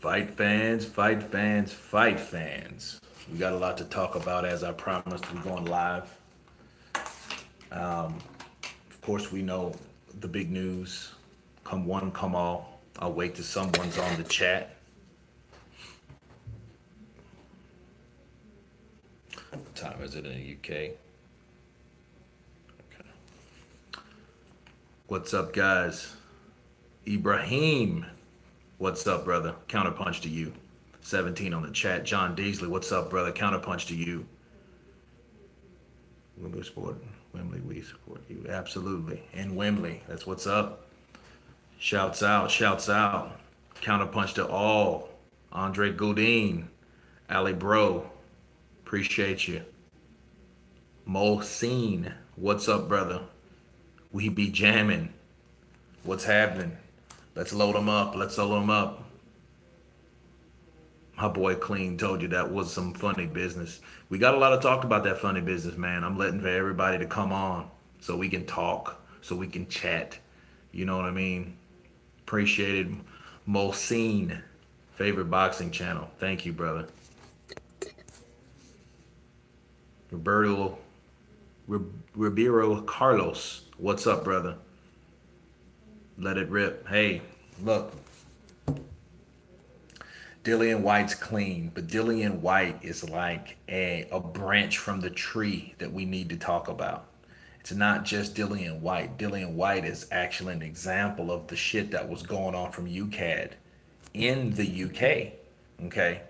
Fight fans, fight fans, fight fans. We got a lot to talk about as I promised. We're going live. Of course, we know the big news. Come one, come all. I'll wait till someone's on the chat. What time is it in the UK? Okay. What's up, guys? Ibrahim, what's up, brother? Counterpunch to you. 17 on the chat. John Deasley, what's up, brother? Counterpunch to you. Wembley Sport, Wembley, we support you. Absolutely. In Wembley, that's what's up. Shouts out, shouts out. Counterpunch to all. Andre Godin, Ali Bro, appreciate you. Mo Scene, what's up, brother? We be jamming. What's happening? Let's load them up. Let's load them up. My boy Clean told you that was some funny business. We got a lot of talk about that funny business, man. I'm letting for everybody to come on so we can talk, so we can chat. You know what I mean? Appreciated Molcine, favorite boxing channel. Thank you, brother. Roberto Ribeiro Carlos, what's up, brother? Let it rip. Hey, look, Dillian White's clean, but Dillian White is like a branch from the tree that we need to talk about. It's not just Dillian White. Dillian White is actually an example of the shit that was going on from Ukad in the UK. Okay.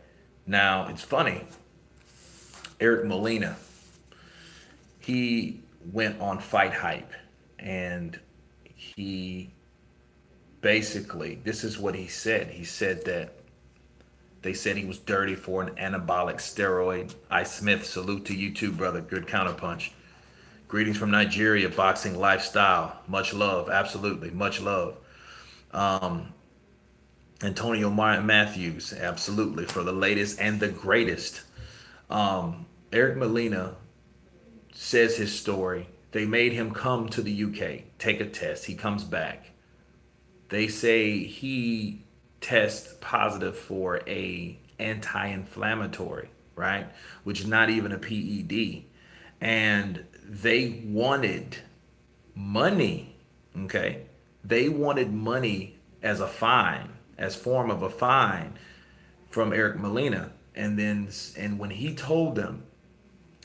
Now, it's funny. Eric Molina, he went on Fight Hype and he basically, this is what he said. He said that they said he was dirty for an anabolic steroid. I Smith, salute to you too, brother. Good counterpunch. Greetings from Nigeria, boxing lifestyle. Much love, absolutely, much love. Antonio Matthews, absolutely, for the latest and the greatest. Eric Molina says his story. They made him come to the UK, take a test. He comes back. They say he tests positive for a anti-inflammatory, right? Which is not even a PED. And they wanted money, okay? They wanted money as a fine, as form of a fine from Eric Molina. And when he told them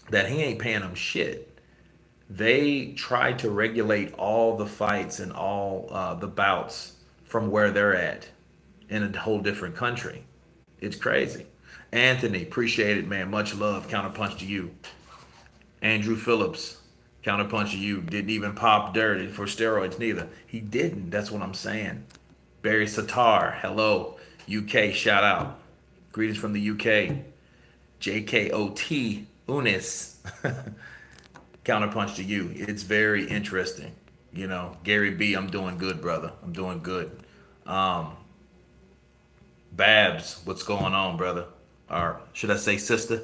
that he ain't paying them shit, they tried to regulate all the fights and all the bouts from where they're at in a whole different country. It's crazy. Anthony, appreciate it, man. Much love. Counterpunch to you. Andrew Phillips, counterpunch to you. Didn't even pop dirty for steroids neither. He didn't. That's what I'm saying. Barry Sattar, hello. UK, shout out. Greetings from the UK. JKOT Unis. Counterpunch to you. It's very interesting. You know, Gary B, I'm doing good, brother. I'm doing good. Um, Babs, what's going on, brother? Or should I say sister?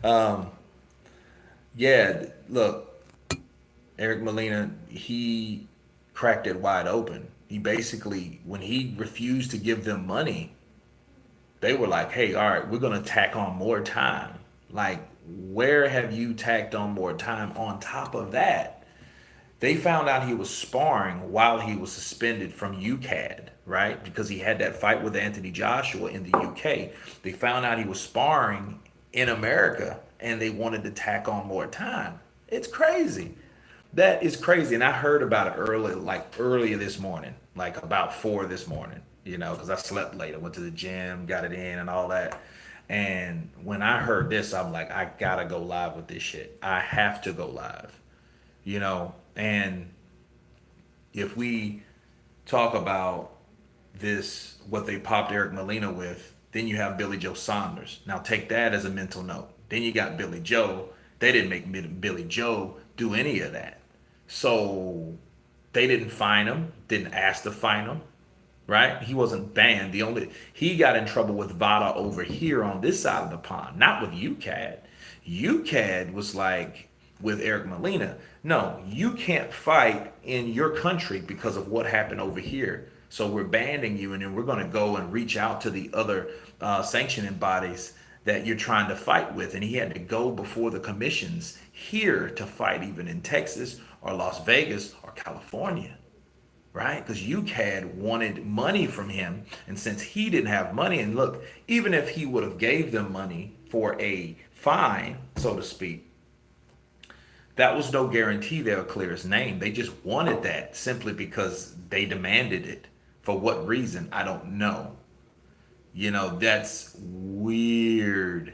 um, yeah, look, Eric Molina, he cracked it wide open. He basically, when he refused to give them money, they were like, hey, all right, we're going to tack on more time. Like, where have you tacked on more time on top of that? They found out he was sparring while he was suspended from UCAD, right? Because he had that fight with Anthony Joshua in the UK. They found out he was sparring in America and they wanted to tack on more time. It's crazy. That is crazy. And I heard about it earlier this morning, like about 4 this morning, you know, because I slept late. I went to the gym, got it in and all that. And when I heard this, I'm like, I gotta go live with this shit. I have to go live, you know. And if we talk about this, what they popped Eric Molina with, then you have Billy Joe Saunders. Now take that as a mental note. Then you got Billy Joe. They didn't make Billy Joe do any of that. So they didn't fine him, didn't ask to fine him, right? He wasn't banned. He got in trouble with VADA over here on this side of the pond, not with UCAD. UCAD was like with Eric Molina, no, you can't fight in your country because of what happened over here. So we're banning you, and then we're going to go and reach out to the other sanctioning bodies that you're trying to fight with. And he had to go before the commissions here to fight, even in Texas or Las Vegas or California, right? Because UCAD wanted money from him, and since he didn't have money, and look, even if he would have gave them money for a fine, so to speak, that was no guarantee they'll clear his name. They just wanted that simply because they demanded it. For what reason, I don't know. That's weird.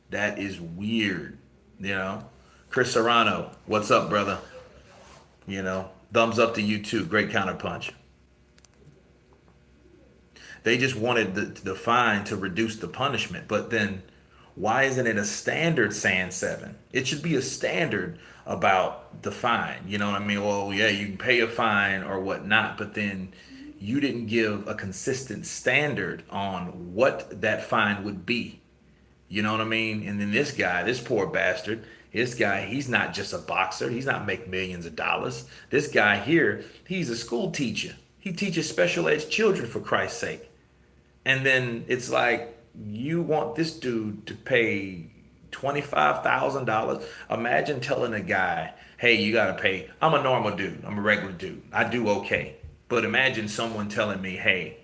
That is weird. You know, Chris Serrano, what's up, brother? Thumbs up to you too. Great counterpunch. They just wanted the fine to reduce the punishment. But then why isn't it a standard SAN 7? It should be a standard about the fine. You know what I mean? Well, yeah, you can pay a fine or whatnot, but then you didn't give a consistent standard on what that fine would be. You know what I mean? And then this guy, this poor bastard, this guy, he's not just a boxer. He's not making millions of dollars. This guy here, he's a school teacher. He teaches special ed children, for Christ's sake. And then it's like you want this dude to pay $25,000. Imagine telling a guy, "Hey, you gotta pay." I'm a normal dude. I'm a regular dude. I do okay. But imagine someone telling me, "Hey,"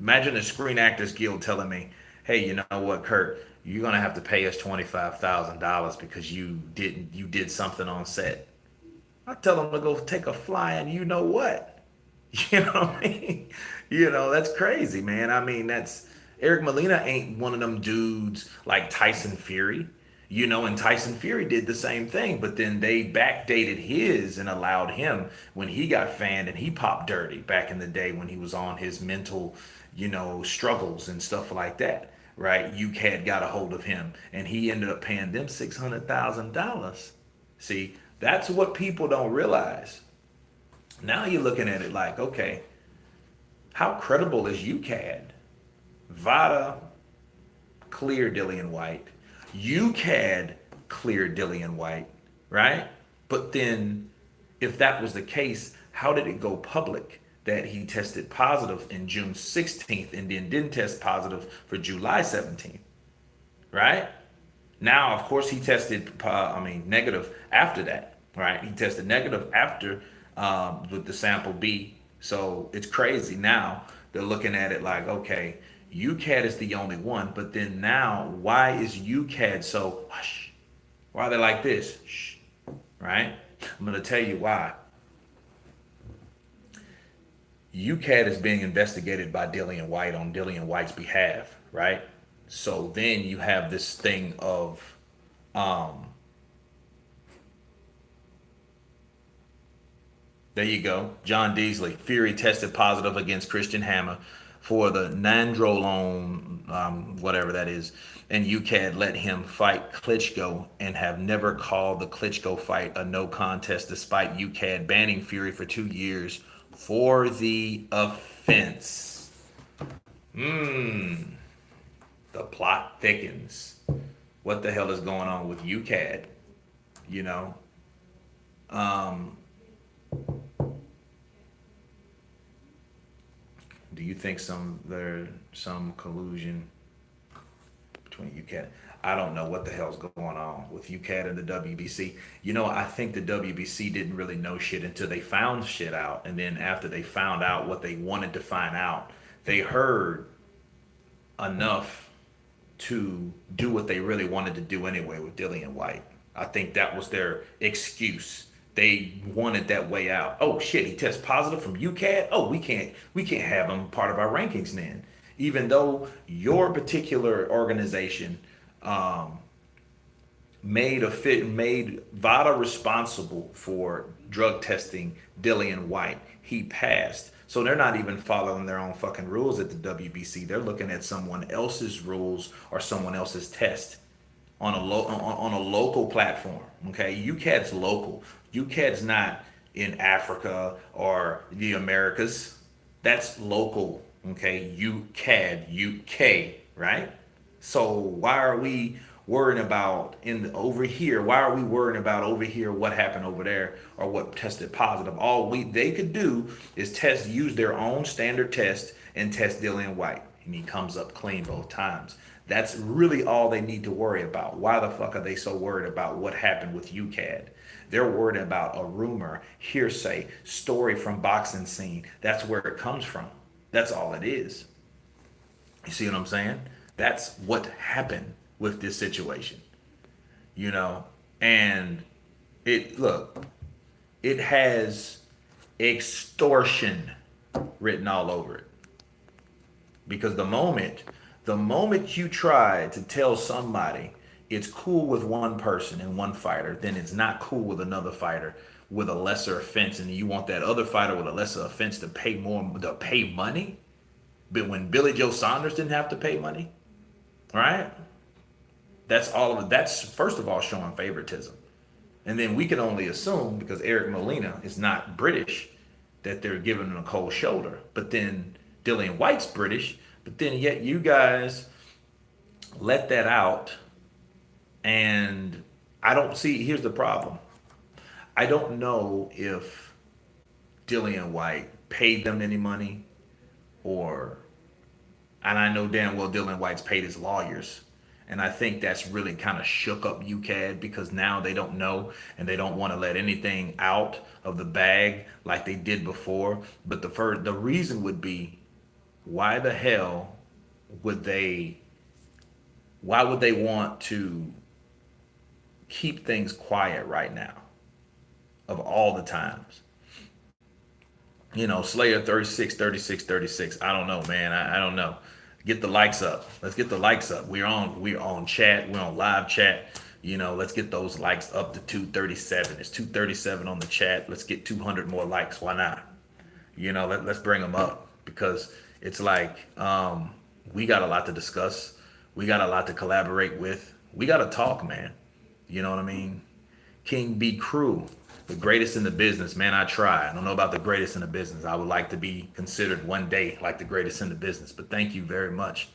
imagine the Screen Actors Guild telling me, "Hey, you know what, Kurt? You're gonna have to pay us $25,000 because you did something on set." I tell them to go take a fly, and you know what? You know what I mean? That's crazy, man. I mean, that's Eric Molina ain't one of them dudes like Tyson Fury. And Tyson Fury did the same thing, but then they backdated his and allowed him when he got fanned and he popped dirty back in the day when he was on his mental, struggles and stuff like that. Right? UCAD got a hold of him and he ended up paying them $600,000. See, that's what people don't realize. Now you're looking at it like, okay, how credible is UCAD? Vada cleared Dillian White. UCAD cleared Dillian White, right? But then, if that was the case, how did it go public that he tested positive in June 16th and then didn't test positive for July 17th, right? Now, of course, he tested, negative after that, right? He tested negative after with the sample B. So it's crazy. Now they're looking at it like, okay, UCAD is the only one, but then now, why is UCAD so hush? Why are they like this? Shh, right? I'm going to tell you why. UCAD is being investigated by Dillian White on Dillian White's behalf, right? So then you have this thing of um, there you go. John Deasley. Fury tested positive against Christian Hammer for the nandrolone, whatever that is. And UCAD let him fight Klitschko and have never called the Klitschko fight a no contest despite UCAD banning Fury for 2 years for the offense. The plot thickens. What the hell is going on with UCAD? You know? Um, Do you think there's some collusion between UCAD? I don't know what the hell's going on with UCAD and the WBC. I think the WBC didn't really know shit until they found shit out, and then after they found out what they wanted to find out, they heard enough to do what they really wanted to do anyway with Dillian White. I think that was their excuse. They wanted that way out. Oh shit, he tests positive from UCAD. Oh, we can't have him part of our rankings then. Even though your particular organization um, made VADA responsible for drug testing Dillian White. He passed. So they're not even following their own fucking rules at the WBC. They're looking at someone else's rules or someone else's test on a local platform. Okay, UCAD's local. UCAD's not in Africa or the Americas. That's local. Okay, UCAD, UK, right? So worrying about over here? Why are we worrying about over here what happened over there or what tested positive? All they could do is use their own standard test and test Dillian White, and he comes up clean both times. That's really all they need to worry about. Why the fuck are they so worried about what happened with UCAD? They're worried about a rumor, hearsay, story from boxing scene. That's where it comes from. That's all it is. You see what I'm saying? That's what happened with this situation, you know? And look, it has extortion written all over it. Because the moment you try to tell somebody it's cool with one person and one fighter, then it's not cool with another fighter with a lesser offense, and you want that other fighter with a lesser offense to pay money. But when Billy Joe Saunders didn't have to pay money, right? That's all of it. That's first of all showing favoritism. And then we can only assume because Eric Molina is not British that they're giving him a cold shoulder. But then Dillian White's British, but then yet you guys let that out. And I don't see, here's the problem. I don't know if Dillian White paid them any money or, and I know damn well Dylan White's paid his lawyers. And I think that's really kind of shook up UCAD because now they don't know and they don't want to let anything out of the bag like they did before. But the reason would be why the hell would they why would they want to keep things quiet right now of all the times? Slayer 36, 36, 36. I don't know, man. I don't know. Get the likes up. Let's get the likes up. We're on chat. We're on live chat. Let's get those likes up to 237. It's 237 on the chat. Let's get 200 more likes. Why not? Let's bring them up because it's like we got a lot to discuss. We got a lot to collaborate with. We got to talk, man. You know what I mean? King B Crew, the greatest in the business, man. I try. I don't know about the greatest in the business. I would like to be considered one day like the greatest in the business. But thank you very much.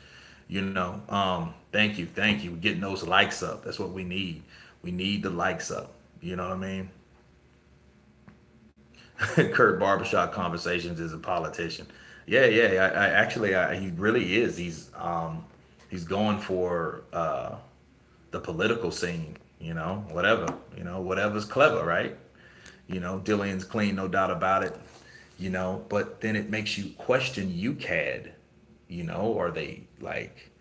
Thank you. We're getting those likes up. That's what we need. We need the likes up. You know what I mean? Kurt Barbershop Conversations is a politician. Yeah, yeah. I actually, he really is. He's going for the political scene. Whatever. Whatever's clever, right? Dillian's clean, no doubt about it. But then it makes you question UCAD. Are they like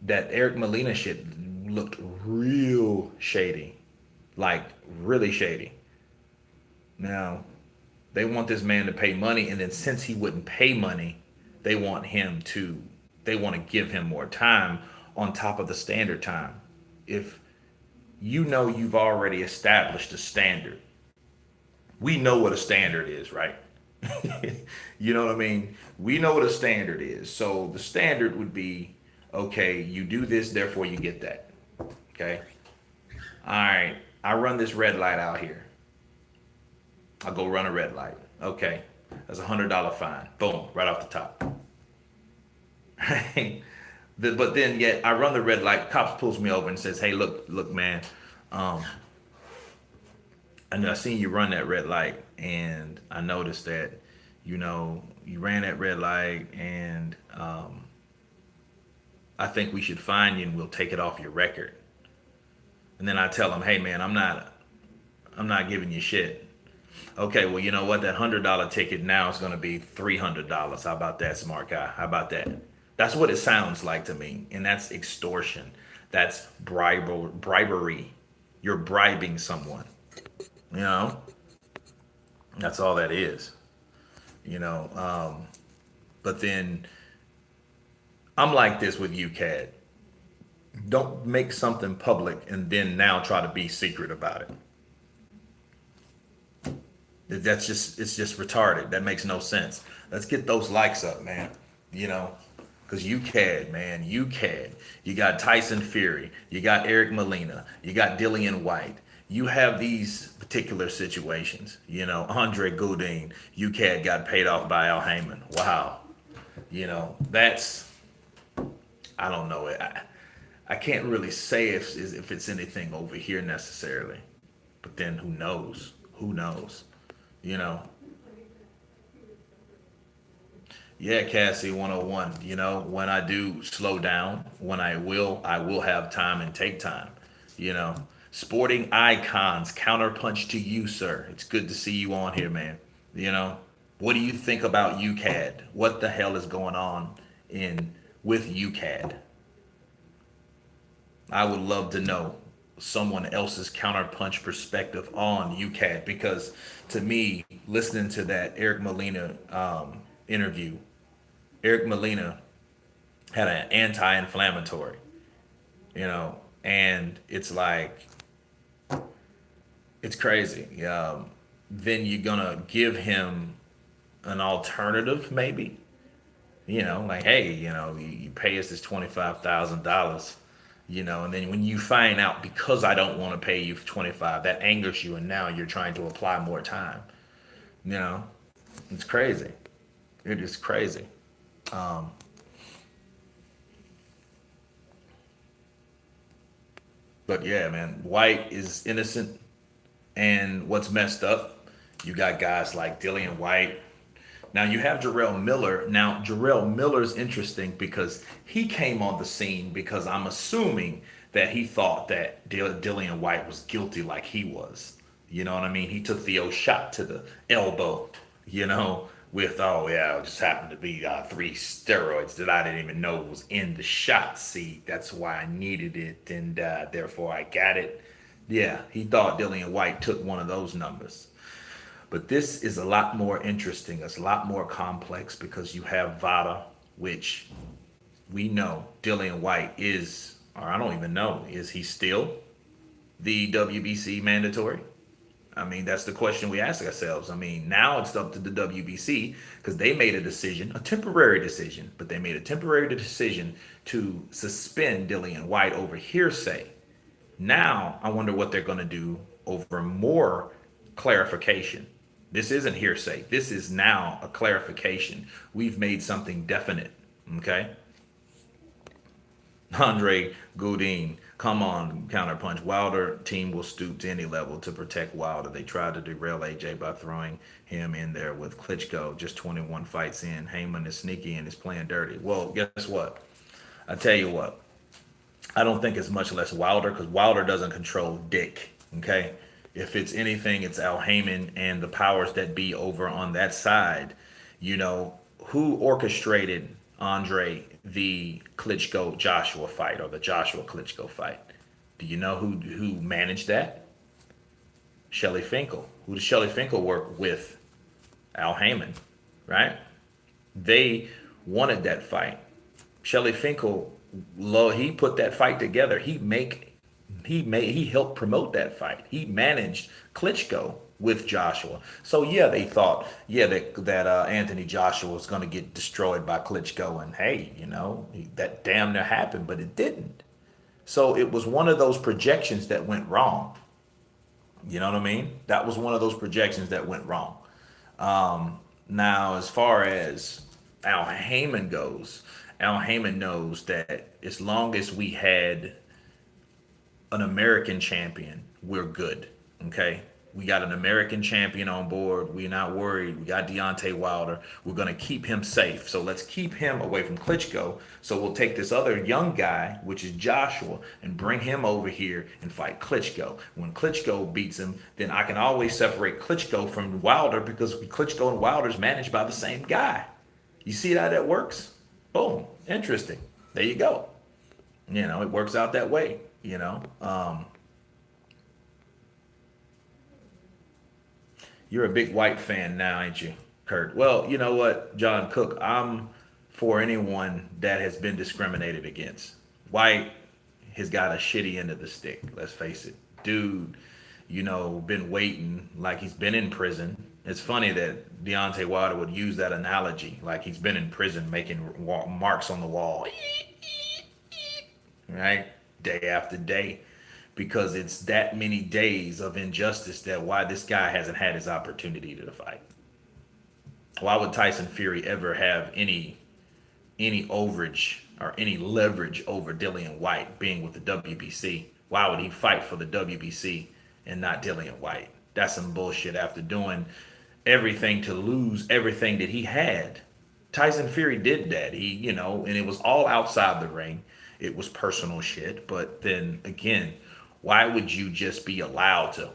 that Eric Molina shit looked real shady, like really shady. Now, they want this man to pay money, and then since he wouldn't pay money, they want him to, they want to give him more time on top of the standard time. If you've already established a standard, we know what a standard is, right? You know what I mean? We know what a standard is. So the standard would be, okay, you do this, therefore you get that. Okay. All right. I run this red light out here. I'll go run a red light. Okay. That's $100 fine. Boom. Right off the top. Right. But then yet I run the red light. Cops pulls me over and says, "Hey, look, man. Um, and I seen you run that red light, and I noticed that, you ran that red light, and I think we should fine you, and we'll take it off your record." And then I tell him, "Hey, man, I'm not giving you shit." Okay, well, you know what? That $100 ticket now is going to be $300. How about that, smart guy? How about that? That's what it sounds like to me, and that's extortion. That's bribery. You're bribing someone. You know, that's all that is. You know, but then I'm like this with UCAD. Don't make something public and then now try to be secret about it. It's just retarded. That makes no sense. Let's get those likes up, man. You know, because UCAD, man, UCAD. You got Tyson Fury. You got Eric Molina. You got Dillian White. You have these particular situations. You know, Andre Goudin. UCAD got paid off by Al Heyman. Wow. You know, that's, I don't know. I can't really say if it's anything over here necessarily. But then who knows? Who knows? You know. Yeah, Cassie 101. When I do slow down, when I will have time and take time. You know. Sporting icons, counterpunch to you, sir. It's good to see you on here, man. You know. What do you think about UCAD? What the hell is going on in with UCAD? I would love to know someone else's counterpunch perspective on UCAD because to me, listening to that Eric Molina interview, Eric Molina had an anti-inflammatory, and it's like it's crazy. Then you're gonna give him an alternative, maybe. Like, hey, you pay us this $25,000, and then when you find out because I don't want to pay you for 25, that angers you, and now you're trying to apply more time. You know, it's crazy. It is crazy. Um, but yeah, man, White is innocent, and what's messed up, you got guys like Dillian White. Now you have Jarrell Miller. Now Jarrell Miller's interesting because he came on the scene because I'm assuming that he thought that Dillian White was guilty like he was. You know what I mean? He took the old shot to the elbow, with, oh yeah, it just happened to be three steroids that I didn't even know was in the shot. See, that's why I needed it, and therefore I got it. Yeah, he thought Dillian White took one of those numbers. But this is a lot more interesting. It's a lot more complex because you have Vada, which we know Dillian White is, or I don't even know, is he still the WBC mandatory? I mean, that's the question we ask ourselves. I mean, now it's up to the WBC because they made a decision, a temporary decision, but they made a temporary decision to suspend Dillian White over hearsay. Now, I wonder what they're going to do over more clarification. This isn't hearsay. This is now a clarification. We've made something definite. Okay? Andre Godin, come on, counterpunch. Wilder team will stoop to any level to protect Wilder. They tried to derail AJ by throwing him in there with Klitschko. Just 21 fights in. Heyman is sneaky and is playing dirty. Well, guess what? I tell you what. I don't think it's much less Wilder because Wilder doesn't control Dick. Okay, if it's anything, it's Al Heyman and the powers that be over on that side. Who orchestrated Andre the Klitschko Joshua fight or the Joshua Klitschko fight? Do you know who managed that? Shelley Finkel. Who does Shelley Finkel work with? Al Heyman, right? They wanted that fight. Shelley Finkel, he put that fight together. He helped promote that fight. He managed Klitschko with Joshua. So yeah, they thought that Anthony Joshua was going to get destroyed by Klitschko, and hey, that damn near happened, but it didn't. So it was one of those projections that went wrong. You know what I mean? That was one of those projections that went wrong. Now, as far as Al Heyman goes, Al Heyman knows that as long as we had an American champion, we're good. Okay? We got an American champion on board. We're not worried. We got Deontay Wilder. We're going to keep him safe. So let's keep him away from Klitschko. So we'll take this other young guy, which is Joshua, and bring him over here and fight Klitschko. When Klitschko beats him, then I can always separate Klitschko from Wilder because Klitschko and Wilder is managed by the same guy. You see how that works? Boom. Interesting. There you go. It works out that way. You're a big White fan now, ain't you, Kurt? Well, you know what, John Cook, I'm for anyone that has been discriminated against. White has got a shitty end of the stick, let's face it. Dude, been waiting like he's been in prison. It's funny that Deontay Wilder would use that analogy, like he's been in prison making marks on the wall, right? Day after day, because it's that many days of injustice that why this guy hasn't had his opportunity to fight. Why would Tyson Fury ever have any overage or any leverage over Dillian White being with the WBC. Why would he fight for the WBC and not Dillian White? That's some bullshit after doing everything to lose everything that he had. Tyson Fury did that. And it was all outside the ring. It was personal shit. But then again, why would you just be allowed to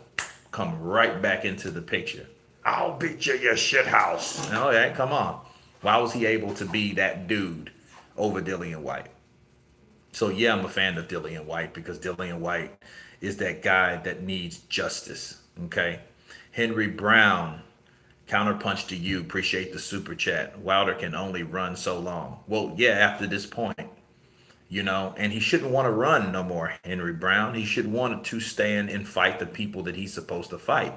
come right back into the picture? I'll beat you, your shit house. Oh, yeah, come on. Why was he able to be that dude over Dillian White? So yeah, I'm a fan of Dillian White because Dillian White is that guy that needs justice. Okay. Henry Brown, counterpunch to you. Appreciate the super chat. Wilder can only run so long. Well, yeah, after this point, and he shouldn't want to run no more, Henry Brown. He should want to stand and fight the people that he's supposed to fight.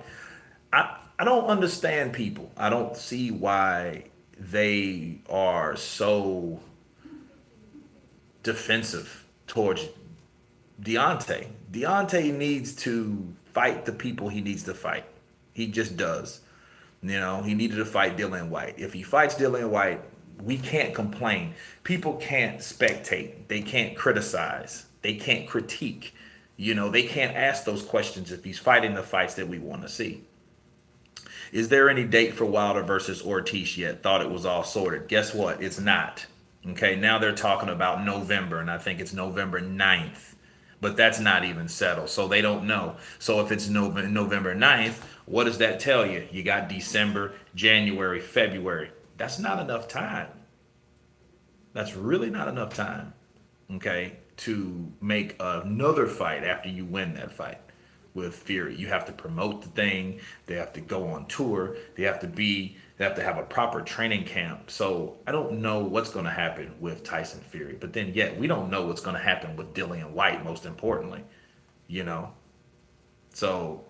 I don't understand people. I don't see why they are so defensive towards Deontay. Deontay needs to fight the people he needs to fight. He just does. He needed to fight Dillian White. If he fights Dillian White, we can't complain. People can't spectate. They can't criticize. They can't critique. They can't ask those questions if he's fighting the fights that we want to see. Is there any date for Wilder versus Ortiz yet? Thought it was all sorted. Guess what? It's not. Okay, now they're talking about November, and I think it's November 9th. But that's not even settled, so they don't know. So if it's November 9th, what does that tell you? You got December, January, February. That's not enough time. That's really not enough time, okay, to make another fight after you win that fight with Fury. You have to promote the thing. They have to go on tour. They have to have a proper training camp. So I don't know what's going to happen with Tyson Fury. But then yet we don't know what's going to happen with Dillian White, most importantly, you know? So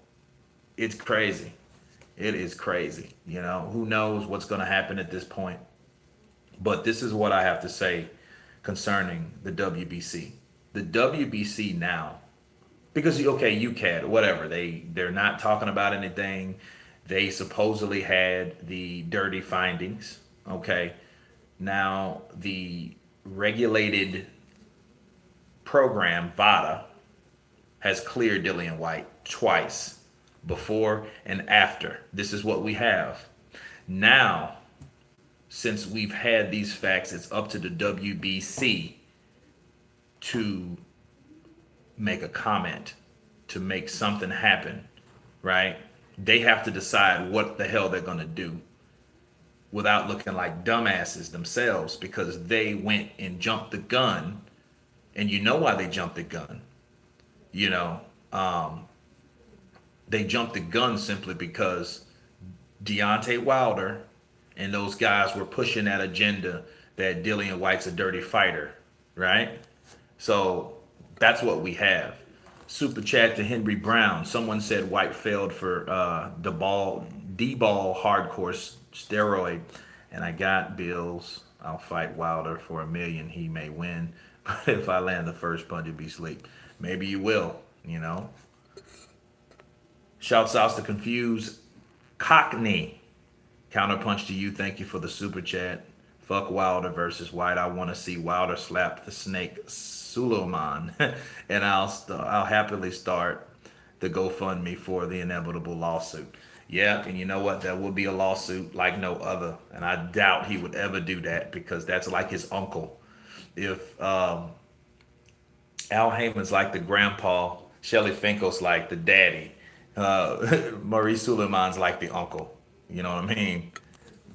it's crazy. It is crazy. Who knows what's going to happen at this point? But this is what I have to say concerning the WBC. The WBC now, because okay, UCAD, whatever, they're not talking about anything. They supposedly had the dirty findings. Okay, now the regulated program VADA has cleared Dillian White twice, before and after. This is what we have now. Since we've had these facts, it's up to the WBC to make a comment, to make something happen, right? They have to decide what the hell they're going to do without looking like dumbasses themselves, because they went and jumped the gun. And you know why they jumped the gun. You know, they jumped the gun simply because Deontay Wilder and those guys were pushing that agenda that Dillian White's a dirty fighter, right? So that's what we have. Super chat to Henry Brown. Someone said White failed for D-ball hardcore steroid, and I got bills. I'll fight Wilder for $1 million. He may win, but if I land the first punch, it'd be sleep. Maybe you will. Shouts out to Confused Cockney. Counterpunch to you. Thank you for the super chat. Fuck Wilder versus White. I want to see Wilder slap the snake Suleiman, and I'll happily start the GoFundMe for the inevitable lawsuit. Yeah, and you know what? There will be a lawsuit like no other, and I doubt he would ever do that because that's like his uncle. If Al Heyman's like the grandpa, Shelly Finkel's like the daddy, Maurice Suleiman's like the uncle. You know what I mean?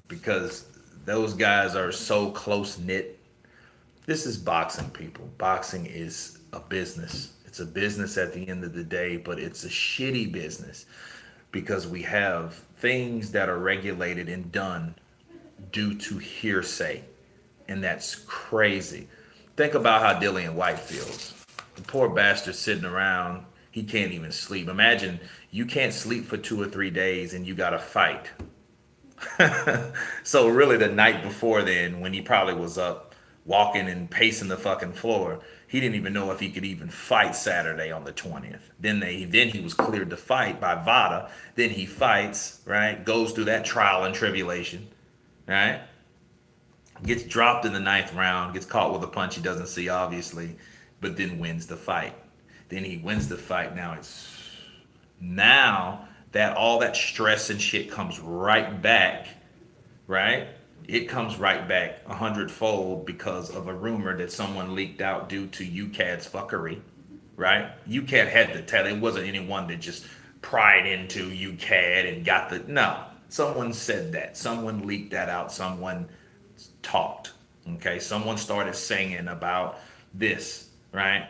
Because those guys are so close knit. This is boxing, people. Boxing is a business. It's a business at the end of the day, but it's a shitty business because we have things that are regulated and done due to hearsay. And that's crazy. Think about how Dillian White feels. The poor bastard sitting around, he can't even sleep. Imagine you can't sleep for 2 or 3 days and you got to fight. So really the night before then, when he probably was up walking and pacing the fucking floor, he didn't even know if he could even fight Saturday on the 20th. Then he was cleared to fight by VADA. Then he fights, right? Goes through that trial and tribulation, right? Gets dropped in the ninth round, gets caught with a punch he doesn't see, obviously, but then wins the fight. Then he wins the fight. Now that all that stress and shit comes right back, right? It comes right back 100-fold because of a rumor that someone leaked out due to UCAD's fuckery, right? UCAD had to tell. It wasn't anyone that just pried into UCAD and got the. No. Someone said that. Someone leaked that out. Someone talked. Okay. Someone started singing about this, right?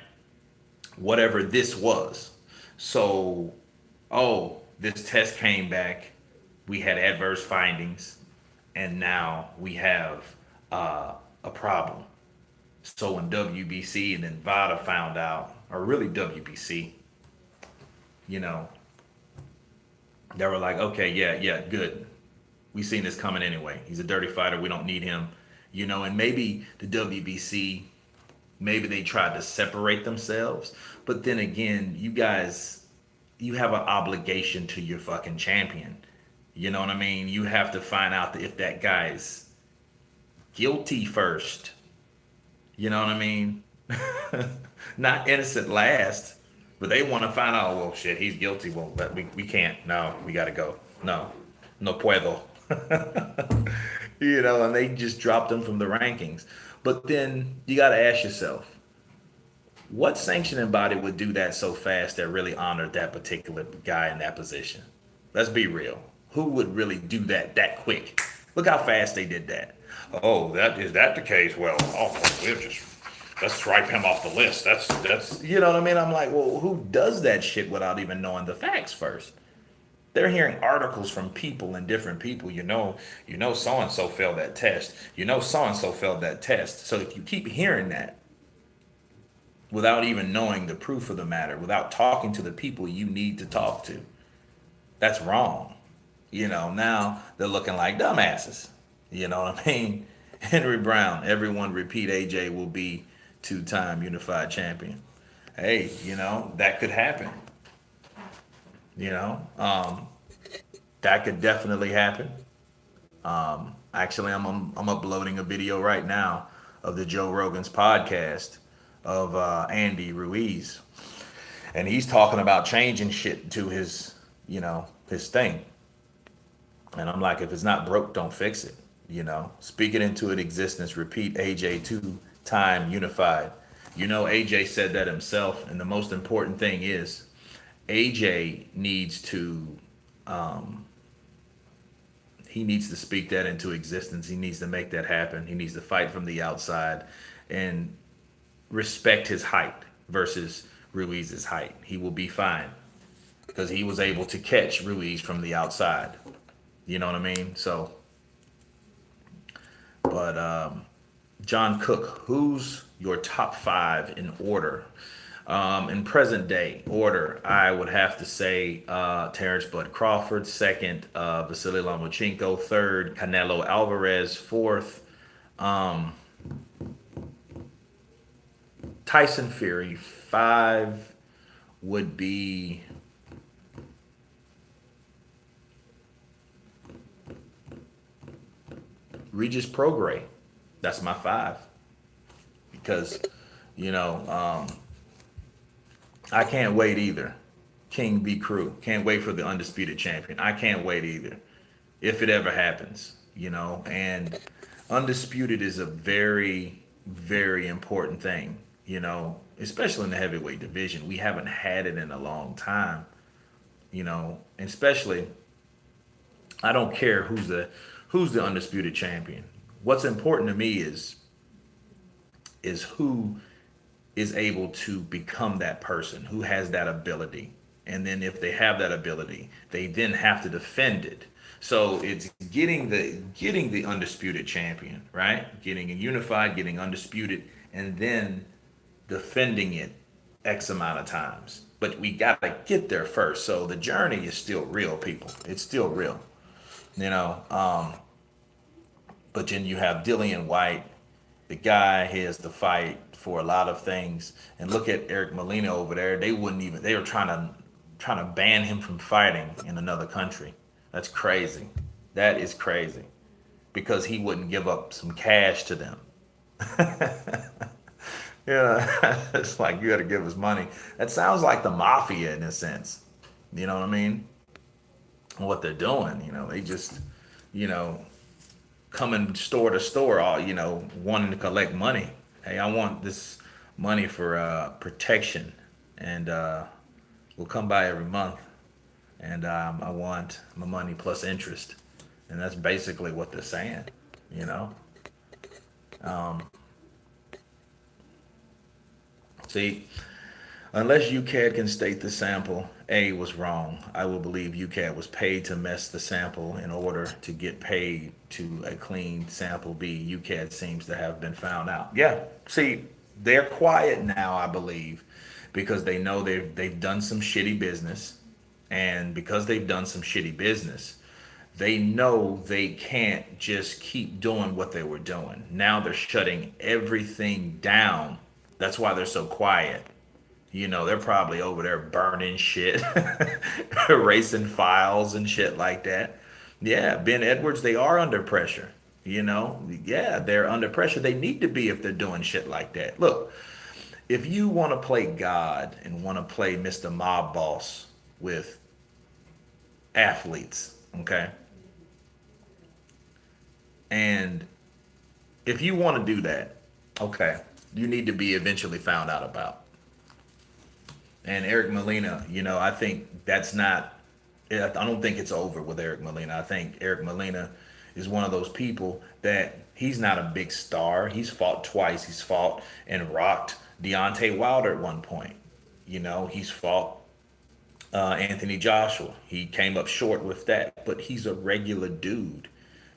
Whatever this was. So, oh, this test came back. We had adverse findings, and now we have a problem. So when WBC and then VADA found out, or really WBC, you know, they were like, okay, yeah, yeah, good. We seen this coming anyway. He's a dirty fighter. We don't need him. And maybe the WBC, maybe they tried to separate themselves. But then again, you guys, you have an obligation to your fucking champion. You know what I mean? You have to find out if that guy's guilty first. You know what I mean? Not innocent last, but they want to find out. Well, shit, he's guilty. Well, but we can't. No, we got to go. No, no puedo. And they just dropped him from the rankings. But then you got to ask yourself, what sanctioning body would do that so fast that really honored that particular guy in that position? Let's be real. Who would really do that quick? Look how fast they did that. Oh, that is that the case? Well, we'll just let's swipe him off the list. That's you know what I mean? I'm like, well, who does that shit without even knowing the facts first? They're hearing articles from people and different people. So and so failed that test. So and so failed that test. So if you keep hearing that without even knowing the proof of the matter, without talking to the people you need to talk to, that's wrong. Now they're looking like dumbasses. You know what I mean? Henry Brown, everyone repeat AJ will be two-time unified champion. Hey, that could happen. You know, um, that could definitely happen. Actually, I'm uploading a video right now of the Joe Rogan's podcast of Andy Ruiz, and he's talking about changing shit to his thing. And I'm like, if it's not broke, don't fix it. Speak it into an existence. Repeat AJ two-time unified. AJ said that himself, and the most important thing is AJ needs to he needs to speak that into existence. He needs to make that happen. He needs to fight from the outside and respect his height versus Ruiz's height. He will be fine because he was able to catch Ruiz from the outside. You know what I mean? So, but John Cook, who's your top five in order? In present day order, I would have to say Terrence Bud Crawford, second, Vasily Lomachenko, third, Canelo Alvarez, fourth, Tyson Fury, five would be Regis Prograis. That's my five because, you know, I can't wait either. King B Crew. Can't wait for the undisputed champion. I can't wait either. If it ever happens, and undisputed is a very, very important thing, especially in the heavyweight division. We haven't had it in a long time, and especially I don't care who's the undisputed champion. What's important to me is who is able to become that person, who has that ability. And then if they have that ability, they then have to defend it. So it's getting the undisputed champion, right? Getting it unified, getting undisputed, and then defending it X amount of times. But we gotta get there first. So the journey is still real, people. It's still real. You know, but then you have Dillian White. The guy has to fight for a lot of things. And look at Eric Molina over there. They wouldn't even. They were trying to ban him from fighting in another country. That's crazy. That is crazy. because he wouldn't give up some cash to them. Yeah, it's like you got to give us money. That sounds like the mafia in a sense. You know what I mean? What they're doing, they just, you know, coming store to store, all wanting to collect money. Hey, I want this money for protection, and we'll come by every month, and I want my money plus interest, and that's basically what they're saying. You know, see, unless UCAD can state the sample A was wrong, I will believe UCAD was paid to mess the sample in order to get paid to a clean sample B. UCAD seems to have been found out. Yeah, see, they're quiet now, I believe, because they know they've done some shitty business, and because they've done some shitty business, they know they can't just keep doing what they were doing. Now they're shutting everything down. That's why they're so quiet. They're probably over there burning shit, erasing files and shit like that. Yeah, Ben Edwards, they are under pressure. Yeah, they're under pressure. They need to be if they're doing shit like that. Look, if you want to play God and want to play Mr. Mob Boss with athletes, okay, and if you want to do that, okay, you need to be eventually found out about. And Eric Molina, I think that's not. I don't think it's over with Eric Molina. I think Eric Molina is one of those people that he's not a big star. He's fought twice. He's fought and rocked Deontay Wilder at one point. He's fought Anthony Joshua. He came up short with that, but he's a regular dude.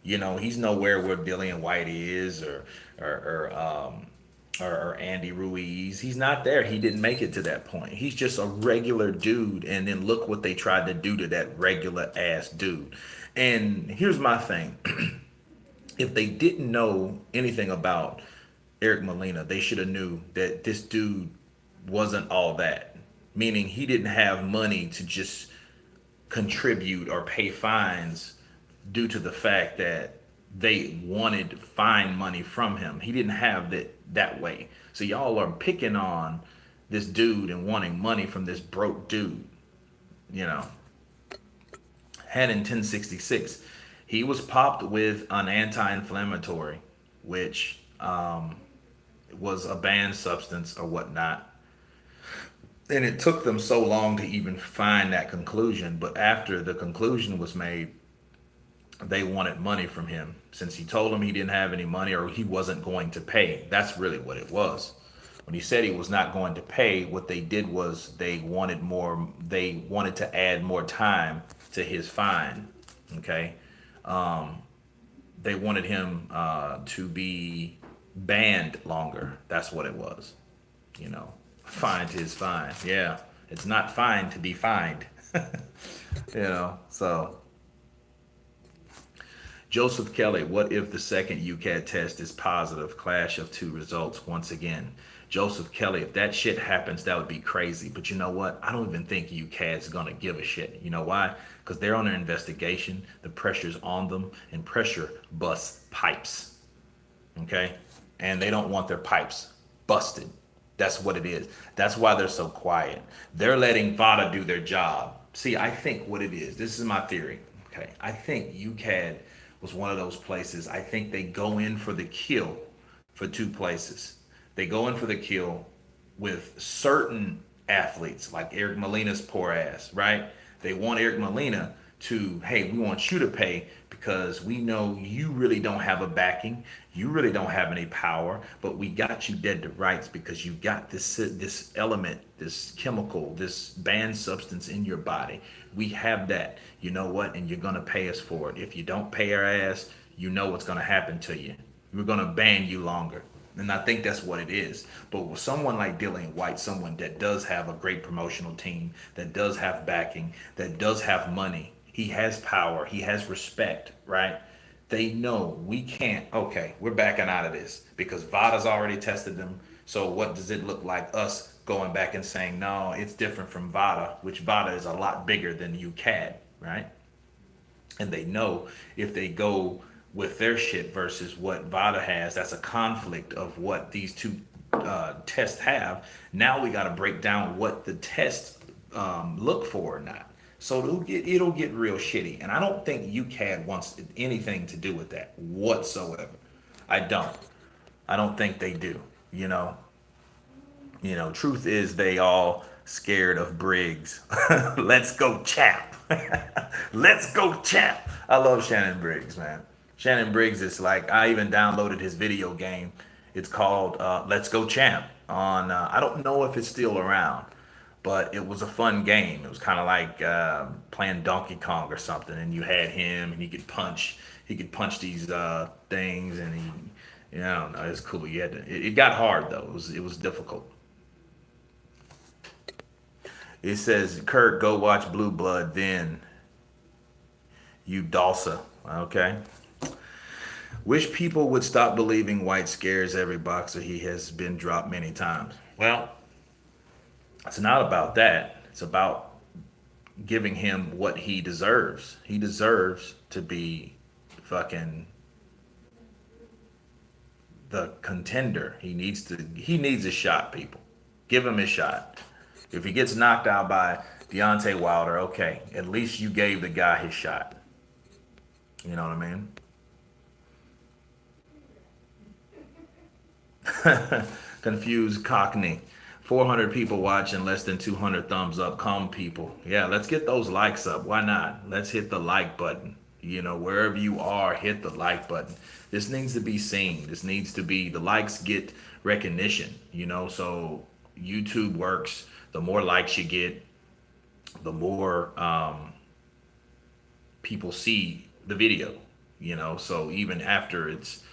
He's nowhere where Dillian White is, or or Andy Ruiz. He's not there. He didn't make it to that point. He's just a regular dude. And then look what they tried to do to that regular ass dude. And here's my thing. If they didn't know anything about Eric Molina, they should have knew that this dude wasn't all that. Meaning he didn't have money to just contribute or pay fines due to the fact that they wanted fine money from him. He didn't have that way. So y'all are picking on this dude and wanting money from this broke dude. You know, had in 1066, he was popped with an anti-inflammatory, which was a banned substance or whatnot. And it took them so long to even find that conclusion. But after the conclusion was made, they wanted money from him since he told them he didn't have any money or he wasn't going to pay. That's really what it was. When he said he was not going to pay, what they did was they wanted more. They wanted to add more time to his fine. Okay, they wanted him to be banned longer. That's what it was. You know, fined is fine. Yeah, it's not fine to be fined. So Joseph Kelly, what if the second UCAD test is positive? Clash of two results once again. Joseph Kelly, if that shit happens, that would be crazy. But you know what? I don't even think UCAD's gonna give a shit. You know why? Because they're on their investigation. The pressure's on them, and pressure busts pipes. Okay? And they don't want their pipes busted. That's what it is. That's why they're so quiet. They're letting VADA do their job. See, I think what it is, this is my theory. Okay. I think UCAD was one of those places. I think they go in for the kill for two places. They go in for the kill with certain athletes, like Eric Molina's poor ass, right? They want Eric Molina to, hey, we want you to pay because we know you really don't have a backing, you really don't have any power, but we got you dead to rights because you got this element, this chemical, this banned substance in your body. We have that. You know what? And you're gonna pay us for it. If you don't pay our ass, you know what's gonna happen to you. We're gonna ban you longer. And I think that's what it is. But with someone like Dillian White, someone that does have a great promotional team, that does have backing, that does have money, he has power, he has respect, right? They know we can't, okay, we're backing out of this because VADA's already tested them. So what does it look like us going back and saying, no, it's different from VADA, which VADA is a lot bigger than UCAD, right? And they know if they go with their shit versus what Vada has. That's a conflict of what these two tests have. Now we got to break down what the tests look for or not. So it'll get real shitty. And I don't think UCAD wants anything to do with that whatsoever. I don't. I don't think they do. You know, truth is they all scared of Briggs. Let's go, chap. Let's go, chap. I love Shannon Briggs, man. Shannon Briggs is like, I even downloaded his video game. It's called Let's Go Champ on, I don't know if it's still around, but it was a fun game. It was kind of like playing Donkey Kong or something, and you had him, and he could punch these things, and I don't know, it's cool. You had to, it got hard though. It was difficult. It says, Kurt, go watch Blue Blood, then you Dalsa. Okay. Wish people would stop believing White scares every boxer. He has been dropped many times. Well, it's not about that. It's about giving him what he deserves. He deserves to be fucking the contender. He needs a shot, people. Give him his shot. If he gets knocked out by Deontay Wilder, okay, at least you gave the guy his shot. You know what I mean? Confused Cockney. 400 people watching, less than 200 thumbs up. Come, people. Yeah, let's get those likes up. Why not? Let's hit the like button. Wherever you are, hit the like button. This needs to be seen. This needs to be, the likes get recognition, so YouTube works. The more likes you get, the more people see the video, so even after it's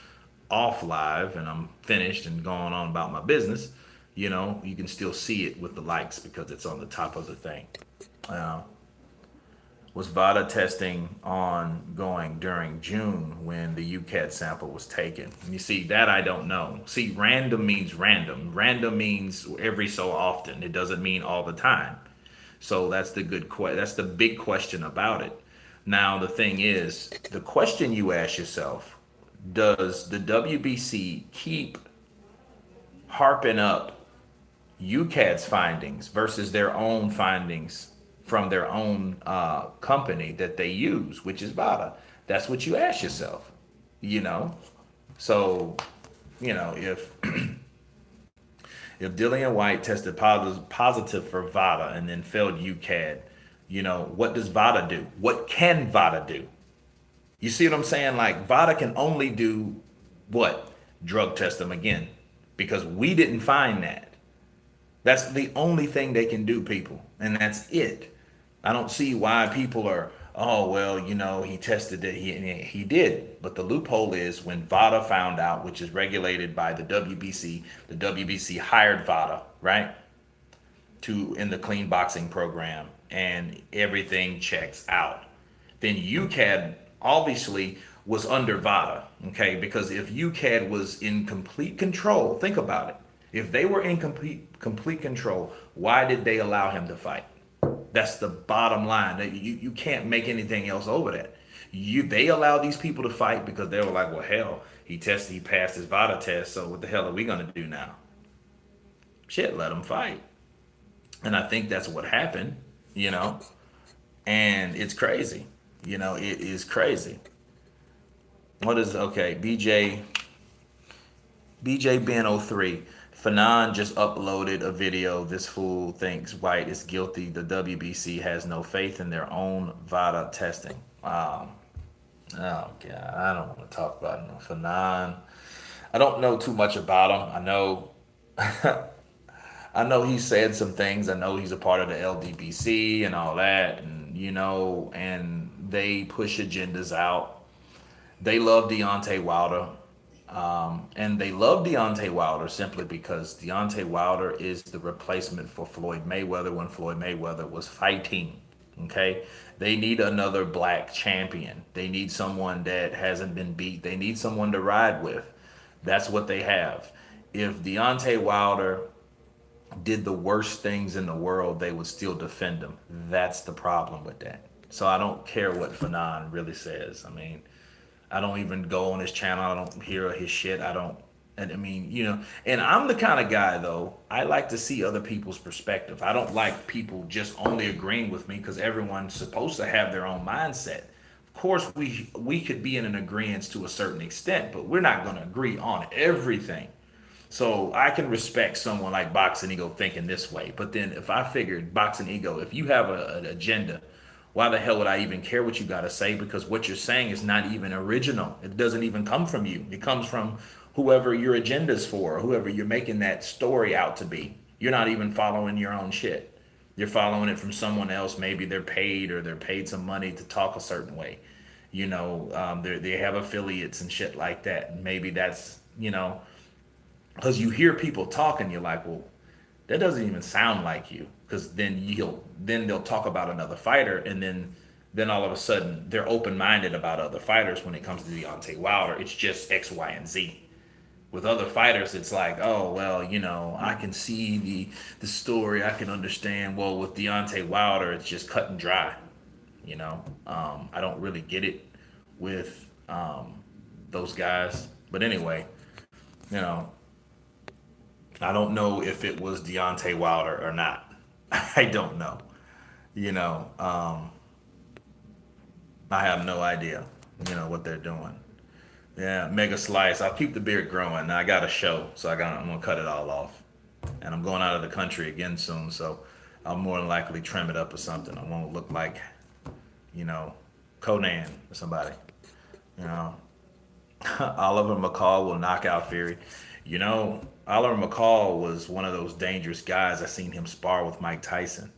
off live and I'm finished and going on about my business, you can still see it with the likes because it's on the top of the thing. uh, was VADA testing ongoing during June when the UCAD sample was taken? You see, that I don't know. See, random means random. Random means every so often. It doesn't mean all the time. So that's the big question about it. Now the thing is, the question you ask yourself, does the WBC keep harping up UCAD's findings versus their own findings from their own company that they use, which is VADA? That's what you ask yourself, you know? So, if Dillian White tested positive for VADA and then failed UCAD, what does VADA do? What can VADA do? You see what I'm saying? Like, VADA can only do what? Drug test them again. Because we didn't find that. That's the only thing they can do, people. And that's it. I don't see why people are, oh, well, he tested it. He did. But the loophole is when VADA found out, which is regulated by the WBC hired VADA, right? In the clean boxing program, and everything checks out. Then UCAD obviously was under VADA, okay? Because if UCAD was in complete control, think about it. If they were in complete control, why did they allow him to fight? That's the bottom line. You can't make anything else over that. They allow these people to fight because they were like, well, hell, he passed his VADA test, so what the hell are we gonna do now? Shit, let him fight. And I think that's what happened, you know. And it's crazy. It is crazy. What is okay? BJ Ben 03. Fanon just uploaded a video. This fool thinks White is guilty. The WBC has no faith in their own VADA testing. Oh God, I don't want to talk about no Fanon. I don't know too much about him. I know he said some things. I know he's a part of the LDBC and all that, and they push agendas out. They love Deontay Wilder, and they love Deontay Wilder simply because Deontay Wilder is the replacement for Floyd Mayweather when Floyd Mayweather was fighting. Okay, they need another black champion. They need someone that hasn't been beat. They need someone to ride with. That's what they have. If Deontay Wilder did the worst things in the world, they would still defend him. That's the problem with that. So I don't care what Fanon really says. I mean, I don't even go on his channel. I don't hear his shit. I don't. And I mean, and I'm the kind of guy though. I like to see other people's perspective. I don't like people just only agreeing with me because everyone's supposed to have their own mindset. Of course, we could be in an agreement to a certain extent, but we're not going to agree on everything. So I can respect someone like Boxing Ego thinking this way. But then if I figured Boxing Ego, if you have an agenda, why the hell would I even care what you got to say? Because what you're saying is not even original. It doesn't even come from you. It comes from whoever your agenda's for, or whoever you're making that story out to be. You're not even following your own shit. You're following it from someone else. Maybe they're paid or they're paid some money to talk a certain way. They have affiliates and shit like that. Maybe that's, because you hear people talking, you're like, well, that doesn't even sound like you. Because then they'll talk about another fighter, and then all of a sudden they're open minded about other fighters. When it comes to Deontay Wilder, it's just X, Y, and Z. With other fighters, it's like, oh well, I can see the story, I can understand. Well, with Deontay Wilder, it's just cut and dry. I don't really get it with those guys. But anyway, you know, I don't know if it was Deontay Wilder or not. I don't know. You know, um, I have no idea. What they're doing. Yeah, mega slice. I'll keep the beard growing. I got a show, so I'm gonna cut it all off, and I'm going out of the country again soon. So I'll more than likely trim it up or something. I won't look like you know Conan or somebody. You know, Oliver McCall will knock out Fury. Oliver McCall was one of those dangerous guys. I seen him spar with Mike Tyson,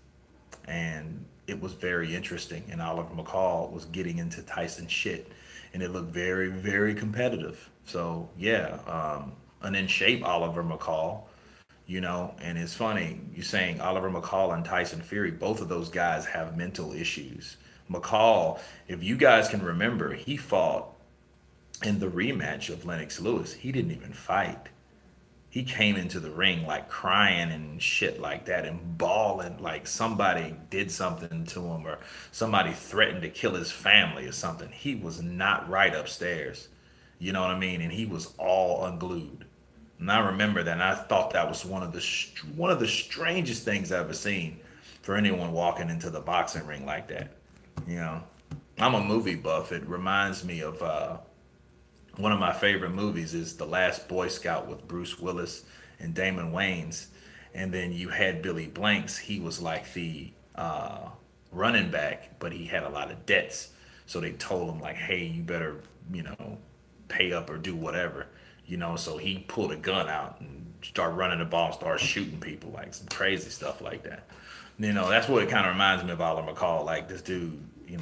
and it was very interesting. And Oliver McCall was getting into Tyson shit, and it looked very, very competitive. So yeah, an in shape Oliver McCall, and it's funny you saying Oliver McCall and Tyson Fury. Both of those guys have mental issues. McCall, if you guys can remember, he fought in the rematch of Lennox Lewis. He didn't even fight. He came into the ring like crying and shit like that and bawling like somebody did something to him or somebody threatened to kill his family or something. He was not right upstairs. You know what I mean? And he was all unglued. And I remember that, and I thought that was one of the strangest things I've ever seen for anyone walking into the boxing ring like that. You know, I'm a movie buff. It reminds me of one of my favorite movies is The Last Boy Scout with Bruce Willis and Damon Wayans. And then you had Billy Blanks. He was like the running back, but he had a lot of debts. So they told him like, hey, you better, pay up or do whatever. So he pulled a gun out and started running the ball, started shooting people, like some crazy stuff like that. That's what it kind of reminds me of Oliver McCall. Like this dude, he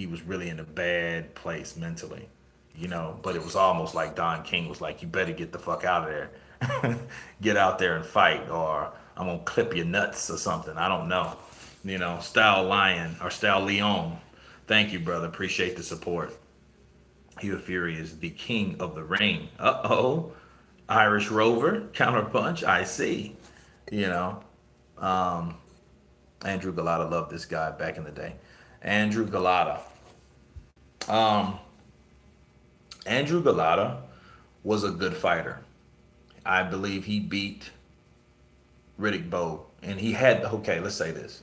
was really in a bad place mentally, but it was almost like Don King was like, you better get the fuck out of there. Get out there and fight, or I'm gonna clip your nuts or something. I don't know. Style Lion or Style Leon. Thank you, brother. Appreciate the support. Hugh Fury is the king of the ring. Uh oh. Irish Rover, counterpunch. I see. You know, Andrew Galata loved this guy back in the day. Andrew Galata. Um, Andrew Galata was a good fighter. I believe he beat Riddick Bowe. And he had, okay, let's say this.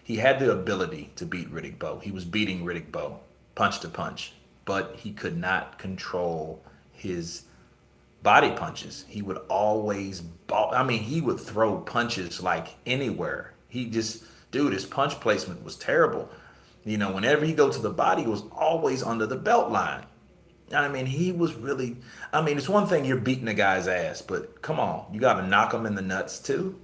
He had the ability to beat Riddick Bowe. He was beating Riddick Bowe, punch to punch. But he could not control his body punches. He would always, he would throw punches like anywhere. Dude, his punch placement was terrible. Whenever he go to the body, it was always under the belt line. He was really. It's one thing you're beating a guy's ass, but come on, you got to knock him in the nuts too.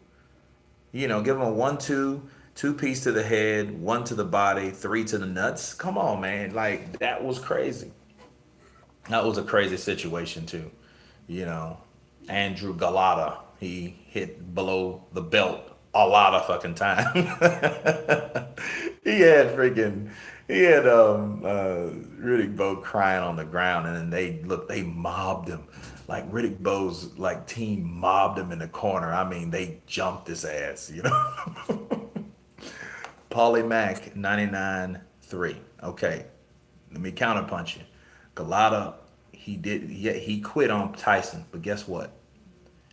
Give him a 1-2, two piece to the head, one to the body, three to the nuts. Come on, man, like that was crazy. That was a crazy situation too. You know, Andrew Galata, he hit below the belt a lot of fucking time. He had Riddick Bowe crying on the ground, and then they mobbed him. Like Riddick Bowe's like team mobbed him in the corner. They jumped his ass. Paulie Mack 99-3. Okay. Let me counterpunch you. Galata, he did. Yeah, he quit on Tyson, but guess what?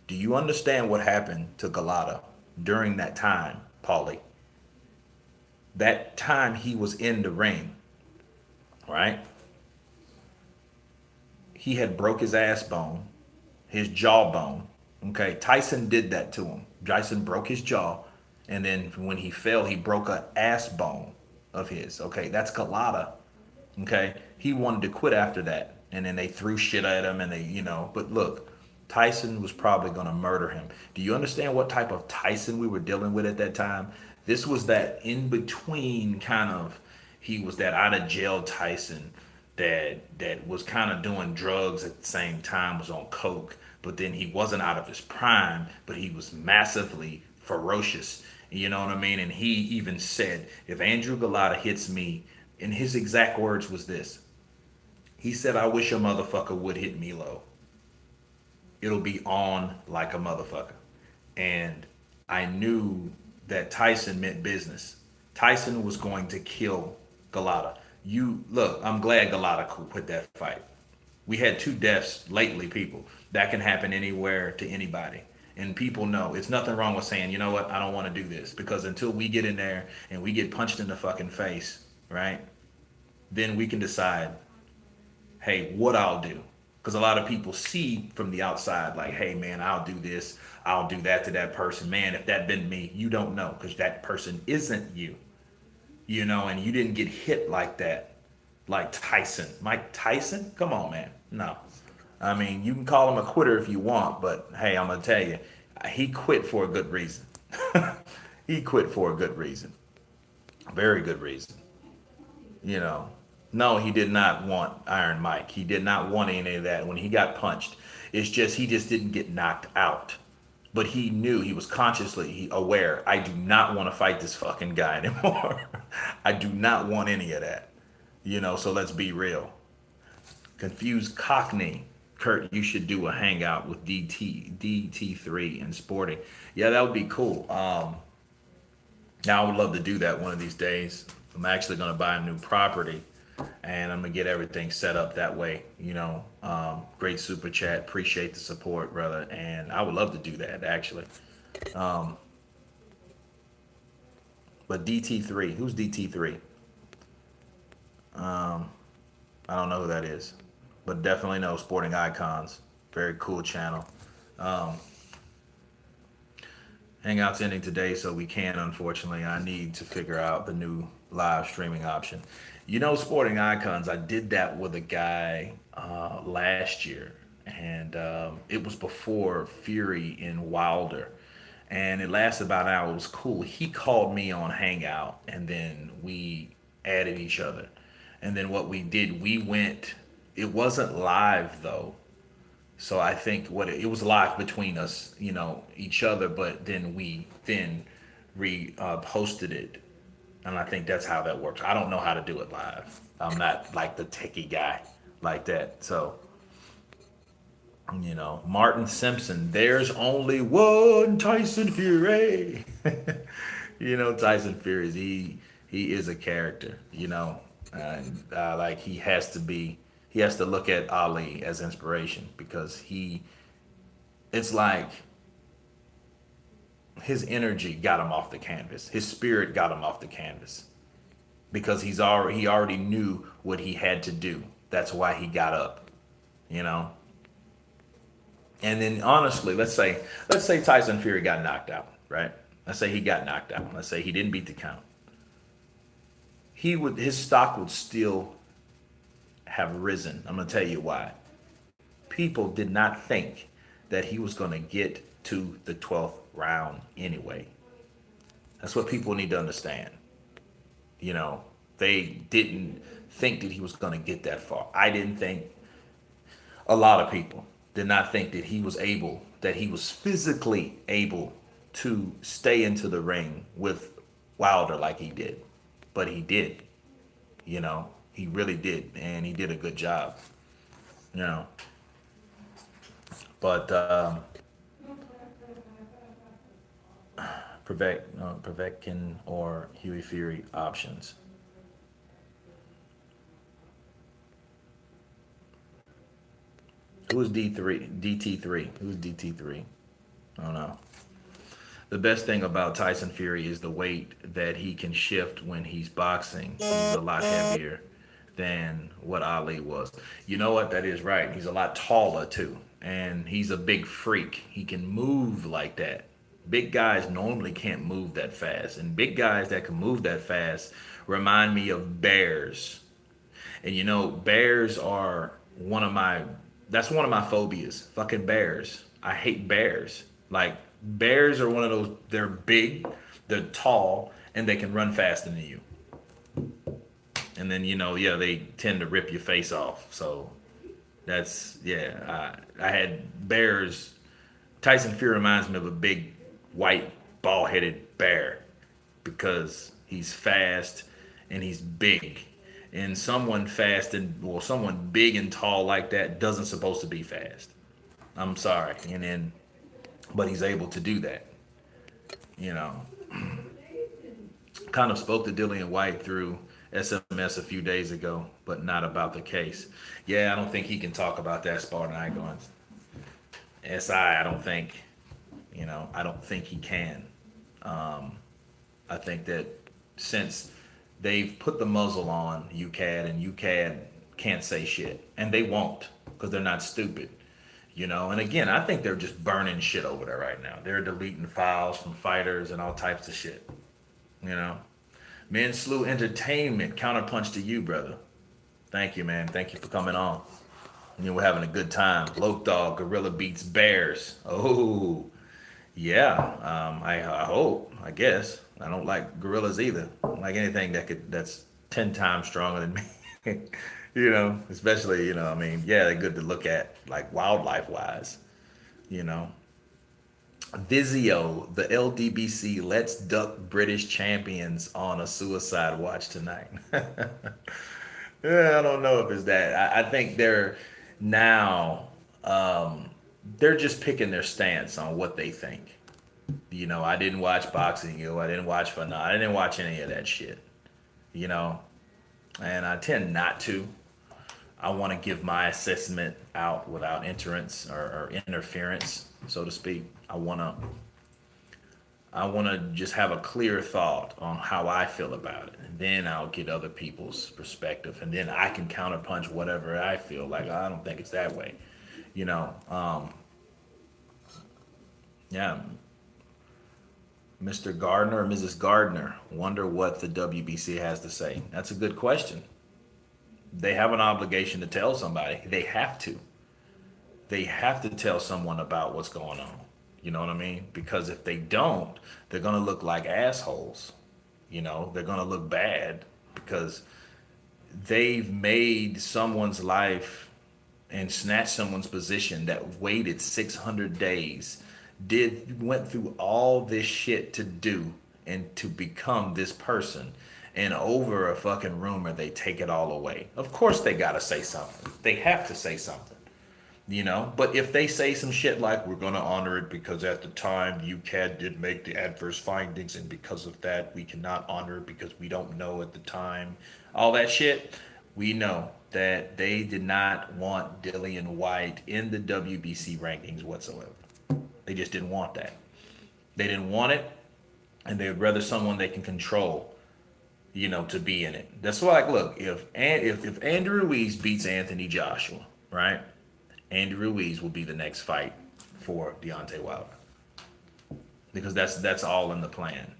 Do you understand what happened to Galata during that time, Paulie? That time he was in the ring, right? He had broke his ass bone, his jawbone. Okay, Tyson did that to him. Tyson broke his jaw, and then when he fell, he broke a ass bone of his. Okay, that's Galata. Okay, he wanted to quit after that, and then they threw shit at him, and But look, Tyson was probably gonna murder him. Do you understand what type of Tyson we were dealing with at that time? This was that in between kind of. He was that out of jail Tyson that was kind of doing drugs at the same time, was on coke, but then he wasn't out of his prime, but he was massively ferocious. You know what I mean? And he even said, if Andrew Galata hits me, and his exact words was this. He said, I wish a motherfucker would hit me low. It'll be on like a motherfucker. And I knew that Tyson meant business. Tyson was going to kill Galata. You look, I'm glad Galata quit that fight. We had two deaths lately, people. That can happen anywhere to anybody. And people know it's nothing wrong with saying, you know what, I don't want to do this. Because until we get in there and we get punched in the fucking face, right? Then we can decide, hey, what I'll do. Because a lot of people see from the outside, like, hey, man, I'll do this, I'll do that to that person. Man, if that been me, you don't know because that person isn't you, and you didn't get hit like that, like Tyson. Mike Tyson? Come on, man. No. I mean, you can call him a quitter if you want, but hey, I'm going to tell you, he quit for a good reason. He quit for a good reason. Very good reason. You know, no, he did not want Iron Mike. He did not want any of that when he got punched. It's just he just didn't get knocked out. But he knew, he was consciously aware, I do not want to fight this fucking guy anymore. I do not want any of that. So let's be real. Confused Cockney. Kurt, you should do a hangout with DT3 and Sporting. Yeah, that would be cool. Now, I would love to do that one of these days. I'm actually going to buy a new property and I'm going to get everything set up that way. Great super chat. Appreciate the support, brother. And I would love to do that, actually. But DT3, who's DT3? I don't know who that is, but definitely know Sporting Icons. Very cool channel. Hangout's ending today, so we can, unfortunately. I need to figure out the new live streaming option. Sporting Icons, I did that with a guy last year, and it was before Fury in Wilder. And it lasted about an hour. It was cool. He called me on Hangout, and then we added each other. And then what we did, it wasn't live though. So I think what it was live between us, each other, but then we then re posted it, and I think that's how that works. I don't know how to do it live. I'm not like the techie guy like that. So Martin Simpson. There's only one Tyson Fury. Tyson Fury he is a character. And like he has to be. He has to look at Ali as inspiration because it's like his energy got him off the canvas. His spirit got him off the canvas because he already knew what he had to do. That's why he got up, you know. And then honestly, let's say Tyson Fury got knocked out, right? Let's say he got knocked out. Let's say he didn't beat the count. His stock would still have risen. I'm gonna tell you why. People did not think that he was gonna get to the 12th round anyway. That's what people need to understand. You know, they didn't think that he was gonna get that far. I didn't think a lot of people did not think that he was physically able to stay into the ring with Wilder like he did. But he did, he really did, and he did a good job, you know. But Povetkin or Huey Fury options. Who was D3? DT3. Who's DT3? I don't know. The best thing about Tyson Fury is the weight that he can shift when he's boxing. He's a lot heavier than what Ali was. You know what? That is right. He's a lot taller too. And he's a big freak. He can move like that. Big guys normally can't move that fast. And big guys that can move that fast remind me of bears. And you know, bears are one of my that's one of my phobias. Fucking bears. I hate bears. Like bears are one of those they're big, they're tall, and they can run faster than you. And then, yeah, they tend to rip your face off. So that's yeah, I had bears. Tyson Fury reminds me of a big white ball-headed bear because he's fast and he's big. And someone fast and well, someone big and tall like that doesn't supposed to be fast. I'm sorry. And then, but he's able to do that. You know, kind of spoke to Dillian White through SMS a few days ago, but not about the case. Yeah, I don't think he can talk about that Spartan Icons. SI, I don't think, I don't think he can. I think that since they've put the muzzle on UCAD and UCAD can't say shit, and they won't because they're not stupid. And again, I think they're just burning shit over there right now. They're deleting files from fighters and all types of shit. You know, Men Slew Entertainment counterpunch to you, brother. Thank you, man. Thank you for coming on. We're having a good time. Loke Dog, Gorilla Beats Bears. Oh, yeah. I hope. I guess. I don't like gorillas either. I don't like anything that's 10 times stronger than me. Especially I mean, yeah, they're good to look at, like wildlife wise. You know, Vizio, the LDBC, let's duck British champions on a suicide watch tonight. Yeah, I don't know if it's that. I think now they're just picking their stance on what they think. I didn't watch boxing. I didn't watch Fana. I didn't watch any of that shit. You know, and I tend not to. I want to give my assessment out without or interference, so to speak. I want to just have a clear thought on how I feel about it, and then I'll get other people's perspective, and then I can counterpunch whatever I feel like. I don't think it's that way, you know. Yeah, Mr. Gardner or Mrs. Gardner. Wonder what the WBC has to say. That's a good question. They have an obligation to tell somebody. They have to. They have to tell someone about what's going on. You know what I mean? Because if they don't, they're going to look like assholes. They're going to look bad because they've made someone's life and snatched someone's position that waited 600 days, went through all this shit to do and to become this person. And over a fucking rumor, they take it all away. Of course, they got to say something. They have to say something. But if they say some shit like, we're going to honor it because at the time UCAD did make the adverse findings, and because of that, we cannot honor it because we don't know at the time, all that shit, we know that they did not want Dillian White in the WBC rankings whatsoever. They just didn't want that. They didn't want it, and they would rather someone they can control, to be in it. That's why, like, look, if Andrew Ruiz beats Anthony Joshua, right? Andy Ruiz will be the next fight for Deontay Wilder because that's all in the plan,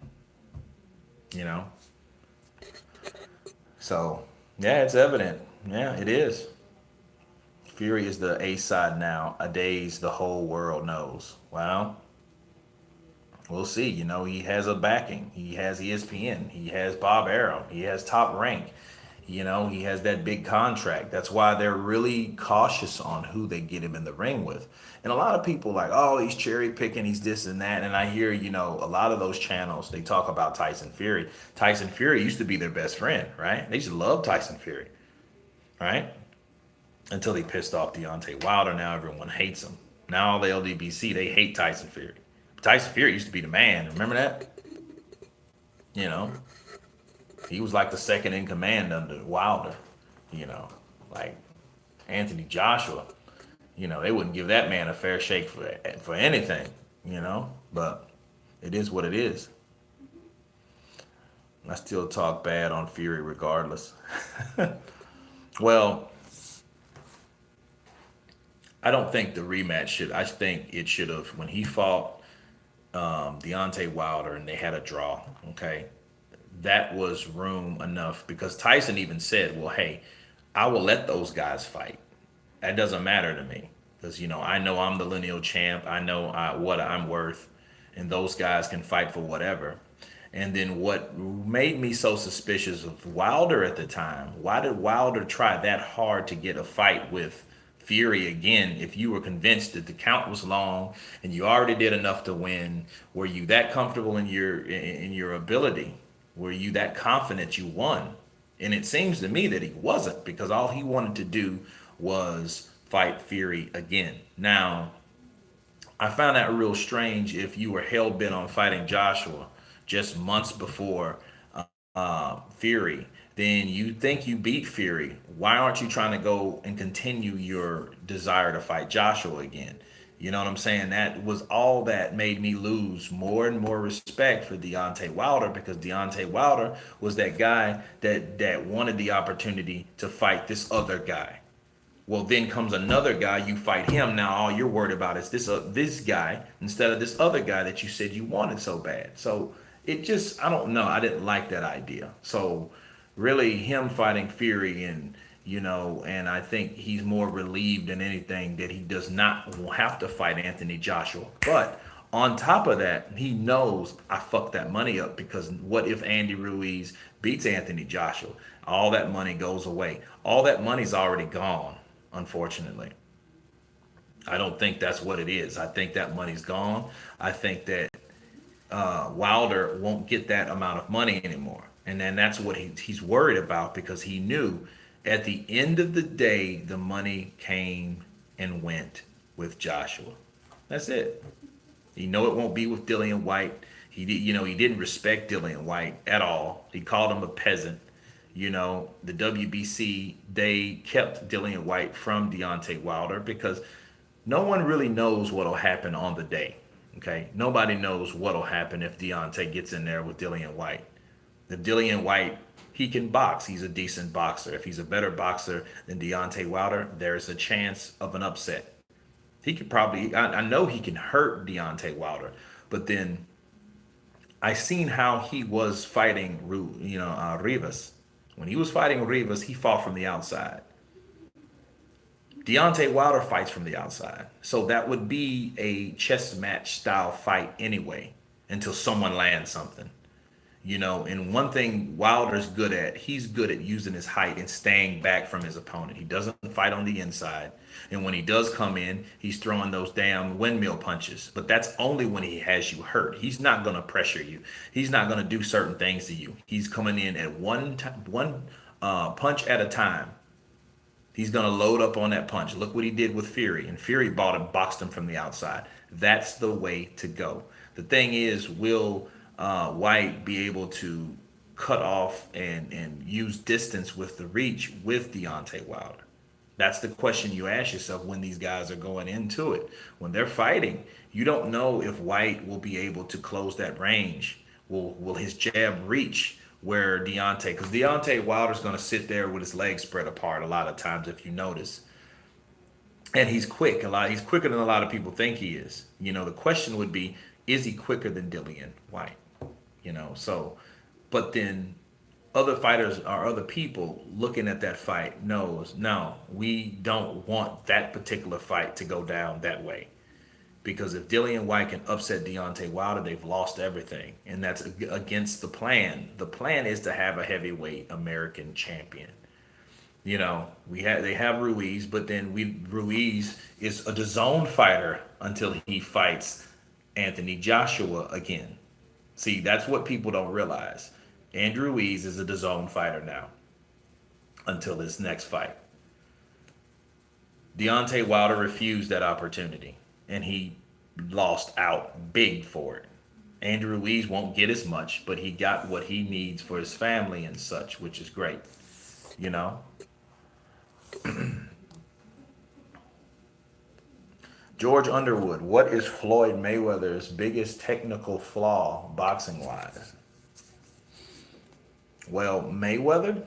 you know. So yeah, it's evident. Yeah, it is. Fury is the A side now. A days the whole world knows. Well, we'll see. He has a backing. He has ESPN. He has Bob Arum. He has Top Rank. He has that big contract. That's why they're really cautious on who they get him in the ring with. And a lot of people like, oh, he's cherry picking, he's this and that. And I hear, a lot of those channels, they talk about Tyson Fury. Tyson Fury used to be their best friend, right? They used to love Tyson Fury, right? Until they pissed off Deontay Wilder. Now everyone hates him. Now all the LDBC, they hate Tyson Fury. Tyson Fury used to be the man. Remember that? You know, he was like the second in command under Wilder. Like Anthony Joshua. They wouldn't give that man a fair shake for anything. But it is what it is. I still talk bad on Fury regardless. Well, I don't think the rematch should. I think it should have when he fought Deontay Wilder and they had a draw. Okay, that was room enough because Tyson even said, "Well, hey, I will let those guys fight. That doesn't matter to me because I know I'm the lineal champ. I know what I'm worth, and those guys can fight for whatever." And then what made me so suspicious of Wilder at the time? Why did Wilder try that hard to get a fight with Fury again? If you were convinced that the count was long and you already did enough to win, were you that comfortable in your ability? Were you that confident you won? And it seems to me that he wasn't because all he wanted to do was fight Fury again. Now, I found that real strange if you were hell bent on fighting Joshua just months before Fury. Then you think you beat Fury. Why aren't you trying to go and continue your desire to fight Joshua again? You know what I'm saying? That was all that made me lose more and more respect for Deontay Wilder because Deontay Wilder was that guy that wanted the opportunity to fight this other guy. Well, then comes another guy. You fight him. Now all you're worried about is this guy instead of this other guy that you said you wanted so bad. So it just I don't know. I didn't like that idea. So really, him fighting Fury and I think he's more relieved than anything that he does not have to fight Anthony Joshua. But on top of that, he knows I fucked that money up because what if Andy Ruiz beats Anthony Joshua? All that money goes away. All that money's already gone, unfortunately. I don't think that's what it is. I think that money's gone. I think that Wilder won't get that amount of money anymore. And then that's what he's worried about because he knew at the end of the day, the money came and went with Joshua. That's it. You know it won't be with Dillian White. He didn't respect Dillian White at all. He called him a peasant. The WBC, they kept Dillian White from Deontay Wilder because no one really knows what'll happen on the day. Okay, nobody knows what'll happen if Deontay gets in there with Dillian White. If Dillian White, he can box. He's a decent boxer. If he's a better boxer than Deontay Wilder, there's a chance of an upset. He could probably, I know he can hurt Deontay Wilder, but then I seen how he was fighting, Rivas. When he was fighting Rivas, he fought from the outside. Deontay Wilder fights from the outside. So that would be a chess match style fight anyway, until someone lands something. And one thing Wilder's good at, he's good at using his height and staying back from his opponent. He doesn't fight on the inside. And when he does come in, he's throwing those damn windmill punches. But that's only when he has you hurt. He's not going to pressure you. He's not going to do certain things to you. He's coming in at one punch at a time. He's going to load up on that punch. Look what he did with Fury. And Fury boxed him from the outside. That's the way to go. The thing is, will White be able to cut off and use distance with the reach with Deontay Wilder? That's the question you ask yourself when these guys are going into it. When they're fighting, you don't know if White will be able to close that range. Will his jab reach where because Deontay Wilder's going to sit there with his legs spread apart a lot of times if you notice. And he's quick. He's quicker than a lot of people think he is. The question would be, is he quicker than Dillian White? So but then other fighters or other people looking at that fight knows no, we don't want that particular fight to go down that way. Because if Dillian White can upset Deontay Wilder, they've lost everything. And that's against the plan. The plan is to have a heavyweight American champion. They have Ruiz, but then Ruiz is a DAZN fighter until he fights Anthony Joshua again. See, that's what people don't realize. Andrew Ruiz is a DAZN fighter now until his next fight. Deontay Wilder refused that opportunity, and he lost out big for it. Andrew Ruiz won't get as much, but he got what he needs for his family and such, which is great. You know, George Underwood, what is Floyd Mayweather's biggest technical flaw boxing wise? Well, Mayweather,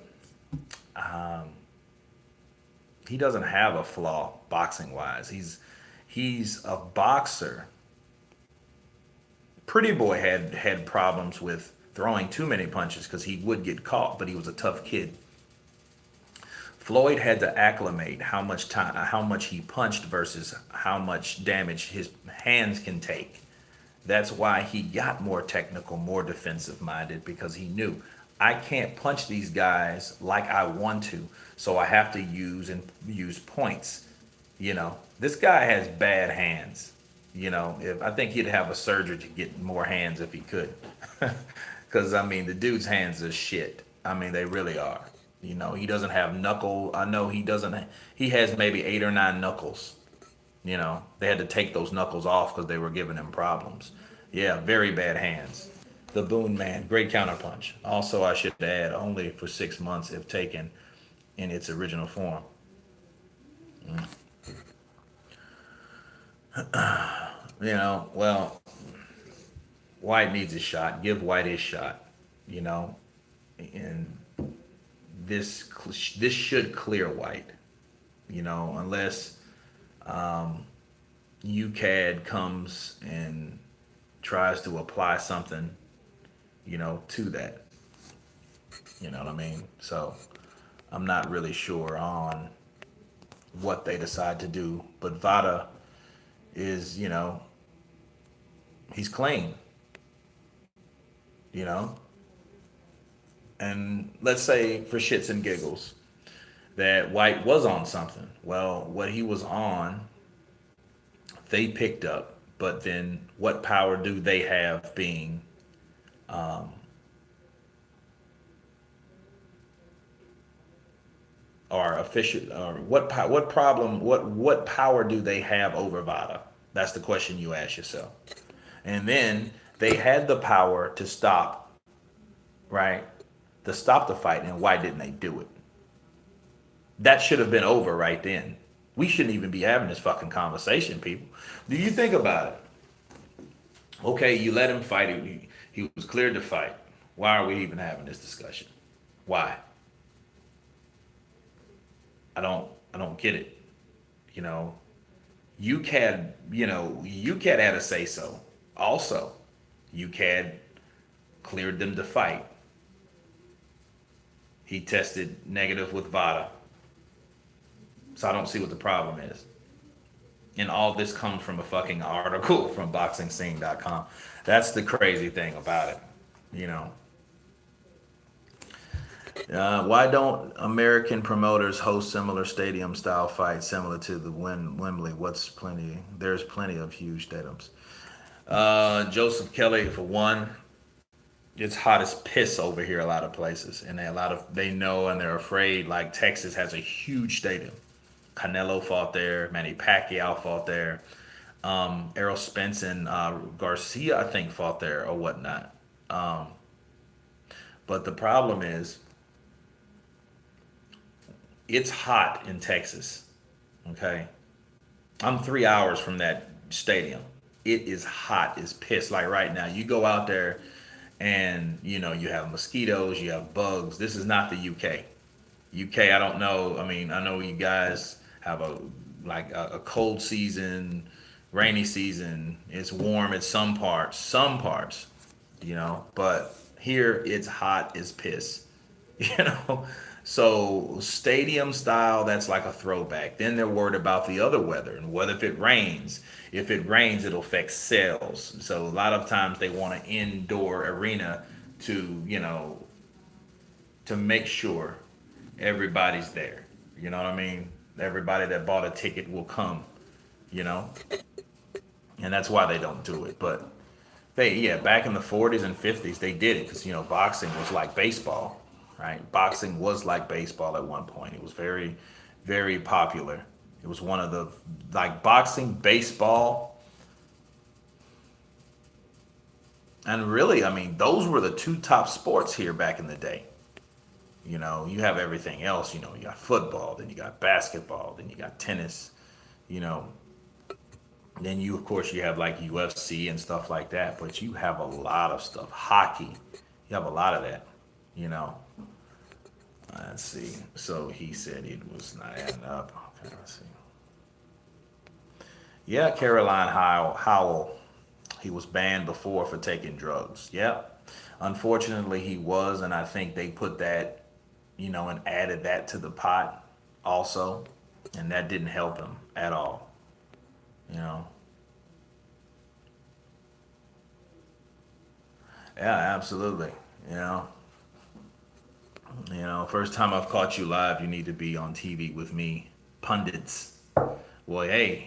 he doesn't have a flaw boxing wise. He's a boxer. Pretty Boy had problems with throwing too many punches because he would get caught, but he was a tough kid. Floyd had to acclimate how much he punched versus how much damage his hands can take. That's why he got more technical, more defensive minded because he knew I can't punch these guys like I want to, so I have to use points. This guy has bad hands. If I think he'd have a surgery to get more hands if he could, because I mean the dude's hands are shit. I mean they really are. He doesn't have knuckle. I know he doesn't. He has maybe 8 or 9 knuckles. They had to take those knuckles off because they were giving him problems. Yeah, very bad hands. The Boone Man, great counterpunch. Also, I should add, only for 6 months if taken in its original form. Well, White needs a shot. Give White his shot. You know, and this should clear White. Unless UCAD comes and tries to apply something, to that. You know what I mean? So I'm not really sure on what they decide to do. But Vada is, he's clean, you know? And let's say for shits and giggles that White was on something. Well, what he was on, they picked up. But then what power do they have being or official or what problem what power do they have over Vada? That's the question you ask yourself. And then they had the power to stop, right? To stop the fight, and why didn't they do it? That should have been over right then. We shouldn't even be having this fucking conversation, people. Do you think about it? Okay, you let him fight. He was cleared to fight. Why are we even having this discussion? Why? I don't get it. You know, UCAD had a say so. Also, UCAD cleared them to fight. He tested negative with VADA. So I don't see what the problem is. And all this comes from a fucking article from boxingscene.com. That's the crazy thing about it. You know, why don't American promoters host similar stadium style fights similar to the Wembley? There's plenty of huge stadiums. Joseph Kelly, for one, it's hot as piss over here a lot of places, and they know and they're afraid. Like Texas has a huge stadium. Canelo fought there. Manny Pacquiao fought there. Errol Spence and Garcia, I think, fought there or whatnot. But the problem is, it's hot in Texas. Okay, I'm 3 hours from that stadium. It is hot as piss. Like right now, you go out there and you have mosquitoes, you have bugs. This is not the UK. UK, I don't know. I mean, I know you guys have a cold season, rainy season. It's warm at some parts, but here it's hot as piss, you know. So stadium style, that's like a throwback. Then they're worried about the other weather and what if it rains. If it rains, it'll affect sales. So a lot of times they want an indoor arena to to make sure everybody's there. You know what I mean? Everybody that bought a ticket will come, you know? And that's why they don't do it. But yeah, back in the 40s and 50s, they did it because, boxing was like baseball, right? Boxing was like baseball at one point. It was very, very popular. It was one of the, like boxing, baseball, and really, I mean, those were the two top sports here back in the day. You have everything else. You got football, then you got basketball, then you got tennis. You know, Then you, of course, you have like UFC and stuff like that, but you have a lot of stuff. Hockey, you have a lot of that. You know, let's see. So he said it was not adding up. Okay, let's see. Yeah, Caroline Howell. He was banned before for taking drugs. Yep. Unfortunately, he was, and I think they put that, and added that to the pot also, and that didn't help him at all. You know. Yeah, absolutely. You know. First time I've caught you live, you need to be on TV with me, pundits. Well, hey,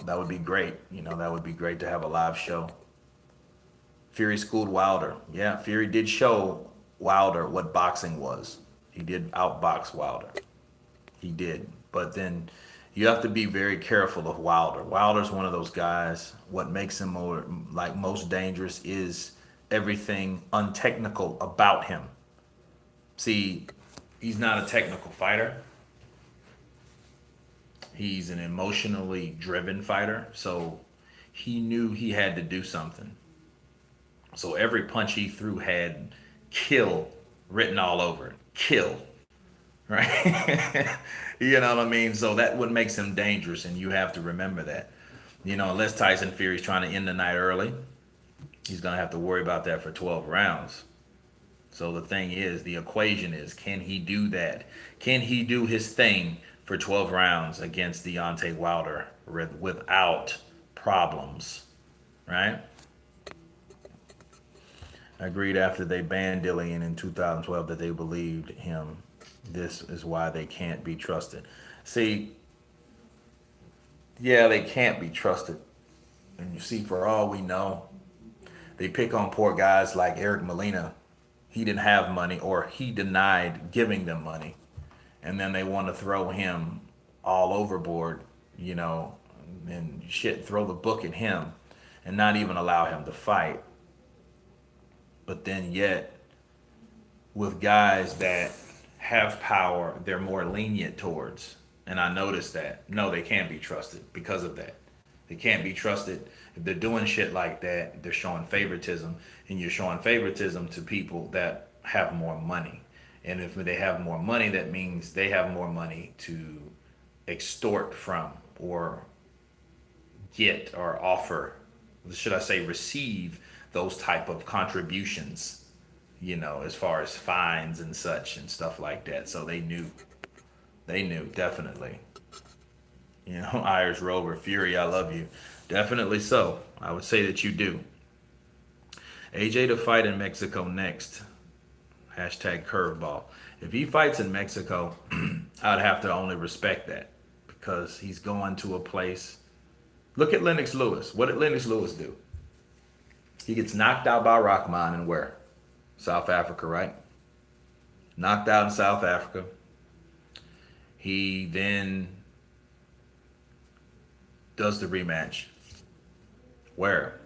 that would be great. That would be great to have a live show. Fury schooled Wilder. Yeah, Fury did show Wilder what boxing was. He did outbox Wilder. He did. But then you have to be very careful of Wilder. Wilder's one of those guys. What makes him more like most dangerous is everything untechnical about him. See, he's not a technical fighter. He's an emotionally driven fighter. So he knew he had to do something. So every punch he threw had kill written all over it. Kill. Right? You know what I mean? So that what makes him dangerous, and you have to remember that. Unless Tyson Fury's trying to end the night early, he's going to have to worry about that for 12 rounds. So the thing is, the equation is, can he do that? Can he do his thing for 12 rounds against Deontay Wilder without problems? Right? Agreed after they banned Dillian in 2012 that they believed him. This is why they can't be trusted. See, yeah, they can't be trusted. And you see, for all we know, they pick on poor guys like Eric Molina. He didn't have money, or he denied giving them money. And then they want to throw him all overboard, you know, and shit, throw the book at him and not even allow him to fight. But then, yet, with guys that have power, they're more lenient towards. And I noticed that. No, they can't be trusted because of that. They can't be trusted. If they're doing shit like that, they're showing favoritism. And you're showing favoritism to people that have more money. And if they have more money, that means they have more money to extort from, or get, or offer, should I say, receive those type of contributions, as far as fines and such and stuff like that. So they knew definitely. Irish Rover, Fury, I love you. Definitely so. I would say that you do. AJ to fight in Mexico next. Hashtag curveball. If he fights in Mexico, I'd have to only respect that, because he's going to a place. Look at Lennox Lewis. What did Lennox Lewis do? He gets knocked out by Rahman in where? South Africa, right? Knocked out in South Africa. He then does the rematch. Where?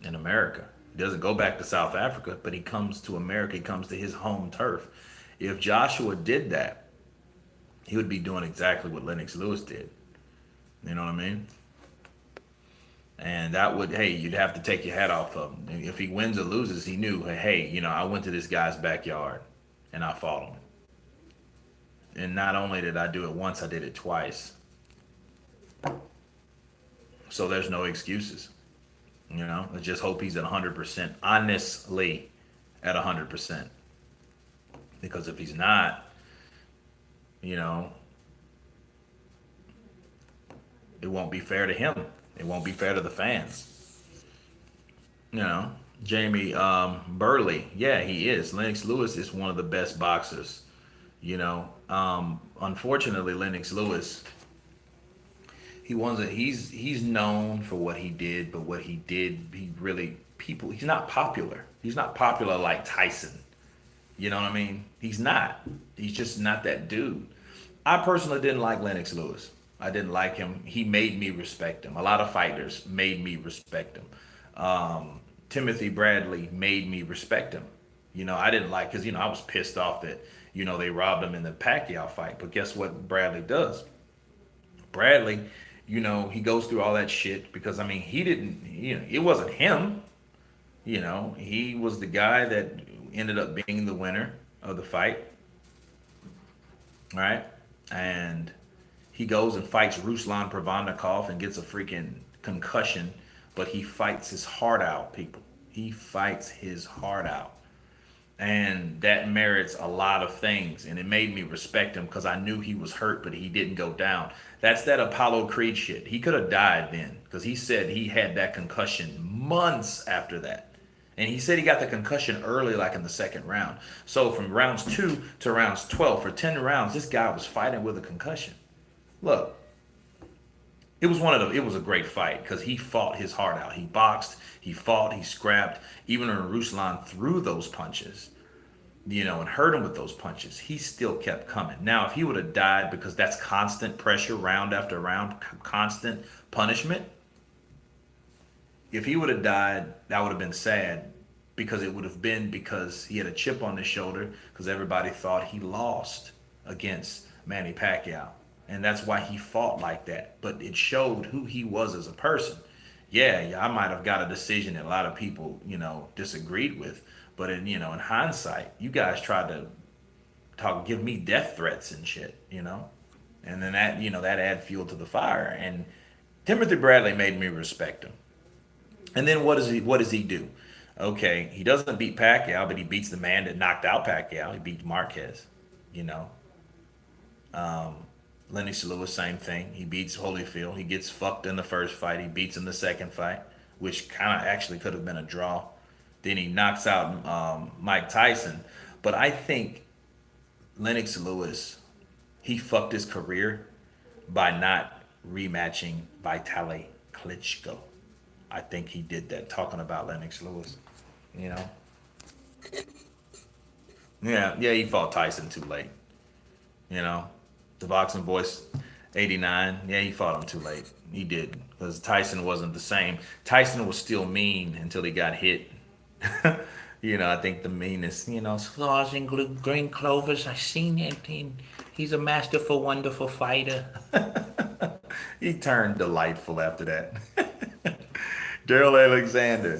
In America. He doesn't go back to South Africa, but he comes to America. He comes to his home turf. If Joshua did that, he would be doing exactly what Lennox Lewis did. You know what I mean? And that would, hey, you'd have to take your hat off of him. If he wins or loses, he knew, hey, I went to this guy's backyard and I fought him. And not only did I do it once, I did it twice. So there's no excuses. Let's just hope he's at 100%, honestly, at 100%. Because if he's not, you know, it won't be fair to him. It won't be fair to the fans. You know, Jamie Burley, yeah, he is. Lennox Lewis is one of the best boxers. Unfortunately, Lennox Lewis, he wasn't. He's known for what he did, but what he did, he really people. He's not popular. He's not popular like Tyson. You know what I mean? He's not. He's just not that dude. I personally didn't like Lennox Lewis. I didn't like him. He made me respect him. A lot of fighters made me respect him. Timothy Bradley made me respect him. I didn't like, because I was pissed off that they robbed him in the Pacquiao fight. But guess what Bradley does? Bradley He goes through all that shit because I mean, he didn't. It wasn't him. He was the guy that ended up being the winner of the fight, right? And he goes and fights Ruslan Pravannikov and gets a freaking concussion, but he fights his heart out, people. He fights his heart out. And that merits a lot of things. And it made me respect him because I knew he was hurt, but he didn't go down. That's that Apollo Creed shit. He could have died then because he said he had that concussion months after that. And he said he got the concussion early, like in the second round. So from rounds 2 to rounds 12, for 10 rounds, this guy was fighting with a concussion. Look, it was a great fight because he fought his heart out. He boxed, he fought, he scrapped. Even when Ruslan threw those punches, and hurt him with those punches, he still kept coming. Now, if he would have died because that's constant pressure, round after round, constant punishment, if he would have died, that would have been sad because it would have been because he had a chip on his shoulder because everybody thought he lost against Manny Pacquiao. And that's why he fought like that. But it showed who he was as a person. Yeah, I might have got a decision that a lot of people, disagreed with. But in hindsight, you guys tried to give me death threats and shit. And then that add fuel to the fire. And Timothy Bradley made me respect him. And then what does he do? Okay, he doesn't beat Pacquiao, but he beats the man that knocked out Pacquiao. He beats Marquez. You know, Lennox Lewis, same thing. He beats Holyfield. He gets fucked in the first fight. He beats him the second fight, which kind of actually could have been a draw. Then he knocks out Mike Tyson. But I think Lennox Lewis, he fucked his career by not rematching Vitaly Klitschko. I think he did that. Talking about Lennox Lewis, you know. Yeah, yeah, he fought Tyson too late. You know, the boxing voice, 89. Yeah, he fought him too late. He did because Tyson wasn't the same. Tyson was still mean until he got hit. I think the meanness. Stars and green clovers. I seen it. He's a masterful, wonderful fighter. He turned delightful after that. Daryl Alexander,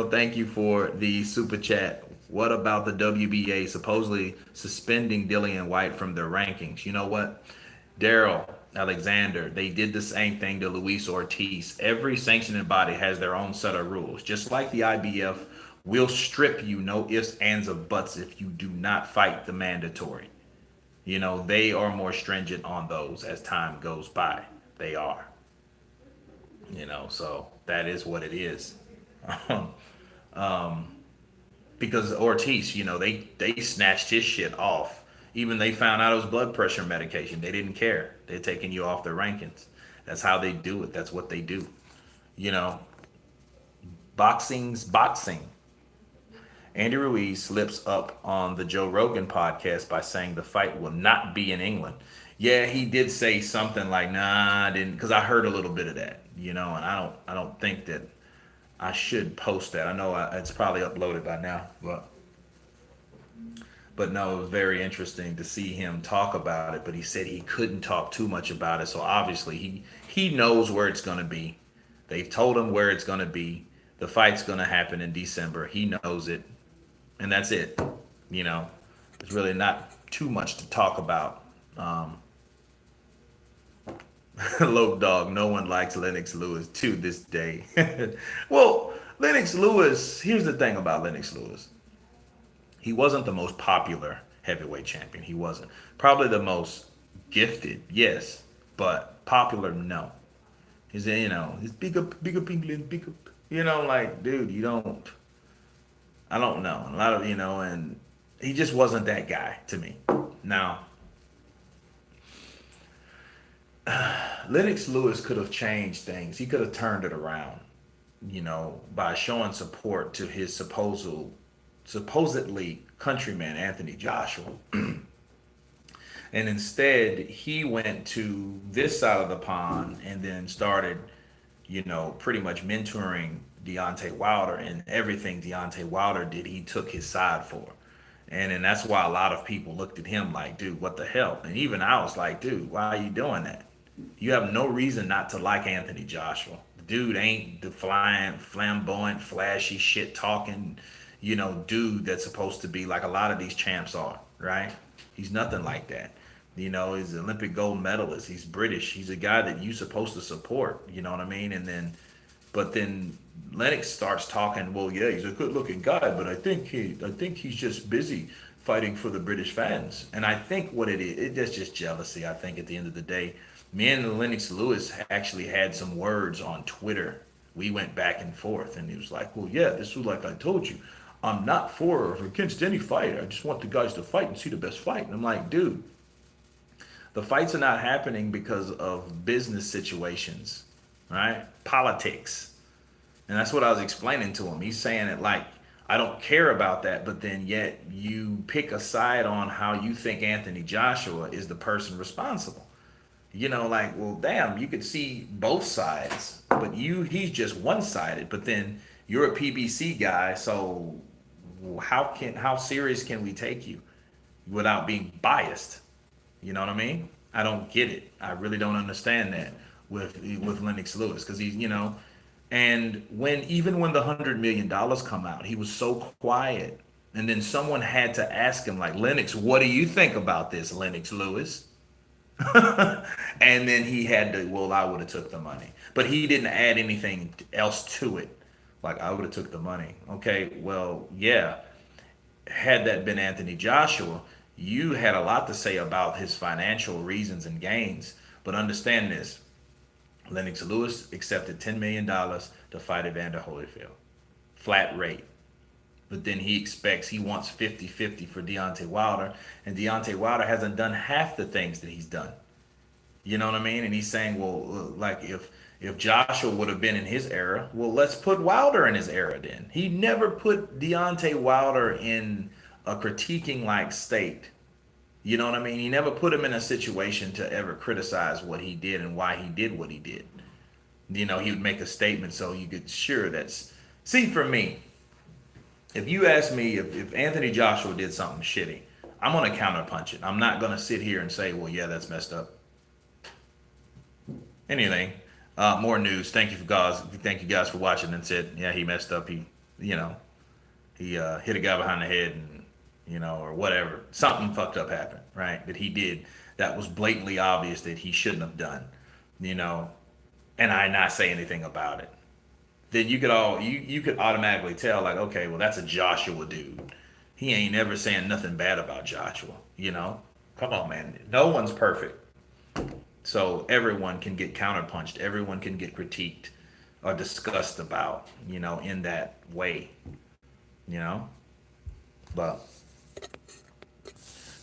thank you for the super chat. What about the WBA supposedly suspending Dillian White from their rankings? You know what? Daryl Alexander, they did the same thing to Luis Ortiz. Every sanctioning body has their own set of rules. Just like the IBF will strip you, no ifs, ands, or buts, if you do not fight the mandatory. They are more stringent on those as time goes by. They are. So that is what it is. Because Ortiz, they snatched his shit off. Even they found out it was blood pressure medication. They didn't care. They're taking you off their rankings. That's how they do it. That's what they do. You know, boxing's boxing. Andy Ruiz slips up on the Joe Rogan podcast by saying the fight will not be in England. Yeah, he did say something like, "Nah, I didn't," because I heard a little bit of that, and I don't think that I should post that. I know it's probably uploaded by now, but no, it was very interesting to see him talk about it. But he said he couldn't talk too much about it, so obviously he knows where it's gonna be. They've told him where it's gonna be. The fight's gonna happen in December. He knows it, and that's it. You know, there's really not too much to talk about. Lope Dog, no one likes Lennox Lewis to this day. Well, Lennox Lewis, here's the thing about Lennox Lewis. He wasn't the most popular heavyweight champion. He wasn't. Probably the most gifted, yes, but popular, no. He's big up England, big up. Like, dude, I don't know. A lot of, and he just wasn't that guy to me. Now, Lennox Lewis could have changed things. He could have turned it around, by showing support to his supposedly countryman Anthony Joshua. And instead, he went to this side of the pond and then started, pretty much mentoring Deontay Wilder, and everything Deontay Wilder did, he took his side for. And then that's why a lot of people looked at him like, dude, what the hell? And even I was like, dude, why are you doing that? You have no reason not to like Anthony Joshua. The dude ain't the flying, flamboyant, flashy, shit talking, dude that's supposed to be like a lot of these champs are, right? He's nothing like that. He's an Olympic gold medalist. He's British. He's a guy that you supposed to support. You know what I mean? But then Lennox starts talking. Well, yeah, he's a good-looking guy, but I think he's just busy fighting for the British fans. And I think what it is, that's just jealousy. I think at the end of the day, me and Lennox Lewis actually had some words on Twitter. We went back and forth, and he was like, "Well, yeah, this was like I told you. I'm not for or against any fight. I just want the guys to fight and see the best fight." And I'm like, dude, the fights are not happening because of business situations, right? Politics. And that's what I was explaining to him. He's saying it like, I don't care about that, but then yet you pick a side on how you think Anthony Joshua is the person responsible. Like, well, damn, you could see both sides, but he's just one sided. But then you're a PBC guy, so how serious can we take you without being biased? You know what I mean? I don't get it. I really don't understand that with Lennox Lewis because and even when the $100 million come out, he was so quiet. And then someone had to ask him, like, Lennox, what do you think about this, Lennox Lewis? And then he had to, well, I would have took the money, but he didn't add anything else to it. Like, I would have took the money. Okay, well, yeah. Had that been Anthony Joshua, you had a lot to say about his financial reasons and gains. But understand this: Lennox Lewis accepted $10 million to fight Evander Holyfield, flat rate. But then he wants 50-50 for Deontay Wilder, and Deontay Wilder hasn't done half the things that he's done. You know what I mean? And he's saying, well, like if Joshua would have been in his era, well, let's put Wilder in his era then. He never put Deontay Wilder in a critiquing like state. You know what I mean? He never put him in a situation to ever criticize what he did and why he did what he did. He would make a statement so you could sure that's see for me, if you ask me if Anthony Joshua did something shitty, I'm gonna counterpunch it. I'm not gonna sit here and say, well, yeah, that's messed up. Anything. More news. Thank you guys for watching and said, yeah, he messed up. You know, he hit a guy behind the head and or whatever. Something fucked up happened, right? That he did that was blatantly obvious that he shouldn't have done. You know, and I not say anything about it. Then you could automatically tell like, okay, well that's a Joshua dude. He ain't never saying nothing bad about Joshua. Come on, man. No one's perfect. So everyone can get counterpunched. Everyone can get critiqued or discussed about, in that way, you know? But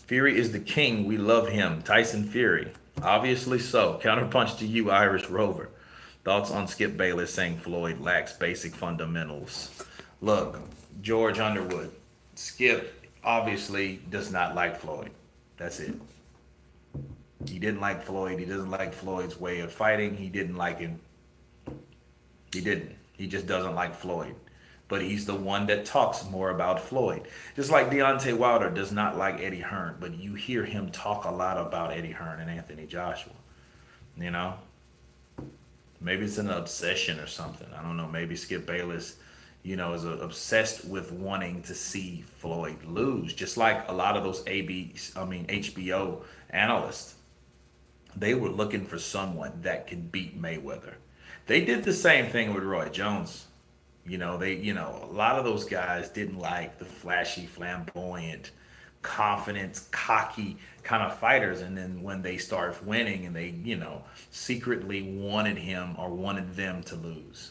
Fury is the king. We love him. Tyson Fury. Obviously so. Counterpunch to you, Irish Rover. Thoughts on Skip Bayless saying Floyd lacks basic fundamentals. Look, George Underwood. Skip obviously does not like Floyd. That's it. He didn't like Floyd. He doesn't like Floyd's way of fighting. He didn't like him. He didn't. He just doesn't like Floyd. But he's the one that talks more about Floyd. Just like Deontay Wilder does not like Eddie Hearn, but you hear him talk a lot about Eddie Hearn and Anthony Joshua. You know? Maybe it's an obsession or something. I don't know. Maybe Skip Bayless, is obsessed with wanting to see Floyd lose, just like a lot of those HBO analysts. They were looking for someone that could beat Mayweather. They did the same thing with Roy Jones. A lot of those guys didn't like the flashy, flamboyant, confident, cocky kind of fighters. And then when they start winning and they, secretly wanted him or wanted them to lose.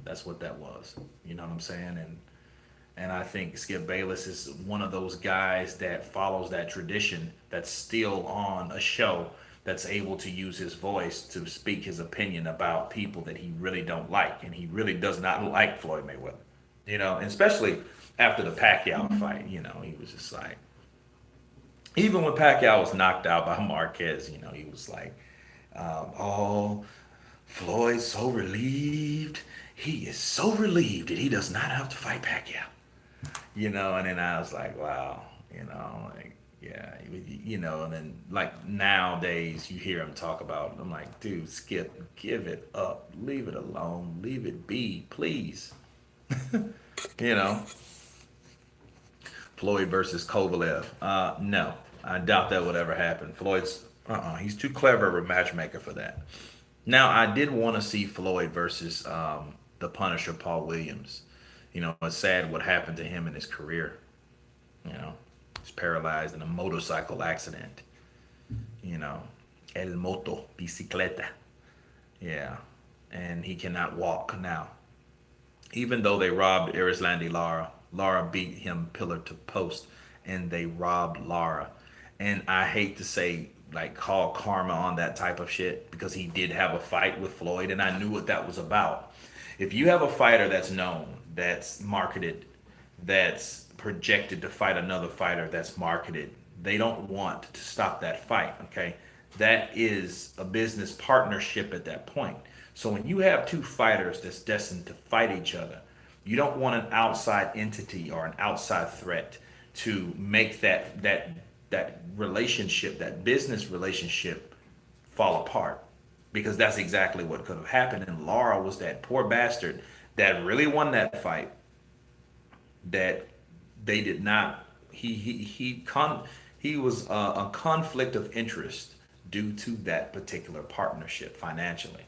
That's what that was. You know what I'm saying? And I think Skip Bayless is one of those guys that follows that tradition that's still on a show that's able to use his voice to speak his opinion about people that he really don't like. And he really does not like Floyd Mayweather. And especially after the Pacquiao fight, he was just like, even when Pacquiao was knocked out by Marquez, he was like, oh, Floyd's so relieved. He is so relieved that he does not have to fight Pacquiao. And then I was like, wow, like, Yeah, and then like nowadays you hear him talk about. I'm like, dude, Skip, give it up, leave it alone, leave it be, please. You know, Floyd versus Kovalev. No, I doubt that would ever happen. Floyd's, he's too clever of a matchmaker for that. Now, I did want to see Floyd versus the Punisher, Paul Williams. It's sad what happened to him in his career. You know, he's paralyzed in a motorcycle accident. You know, el moto, bicicleta. Yeah, and he cannot walk now. Even though they robbed Arislandi Lara, Lara beat him pillar to post, and they robbed Lara. And I hate to say, like, call karma on that type of shit because he did have a fight with Floyd, and I knew what that was about. If you have a fighter that's known, that's marketed, that's projected to fight another fighter that's marketed, they don't want to stop that fight, okay? That is a business partnership at that point. So when you have two fighters that's destined to fight each other, you don't want an outside entity or an outside threat to make that relationship, that business relationship, fall apart, because that's exactly what could have happened. And Laura was that poor bastard that really won that fight, that they did not. He was a conflict of interest due to that particular partnership financially.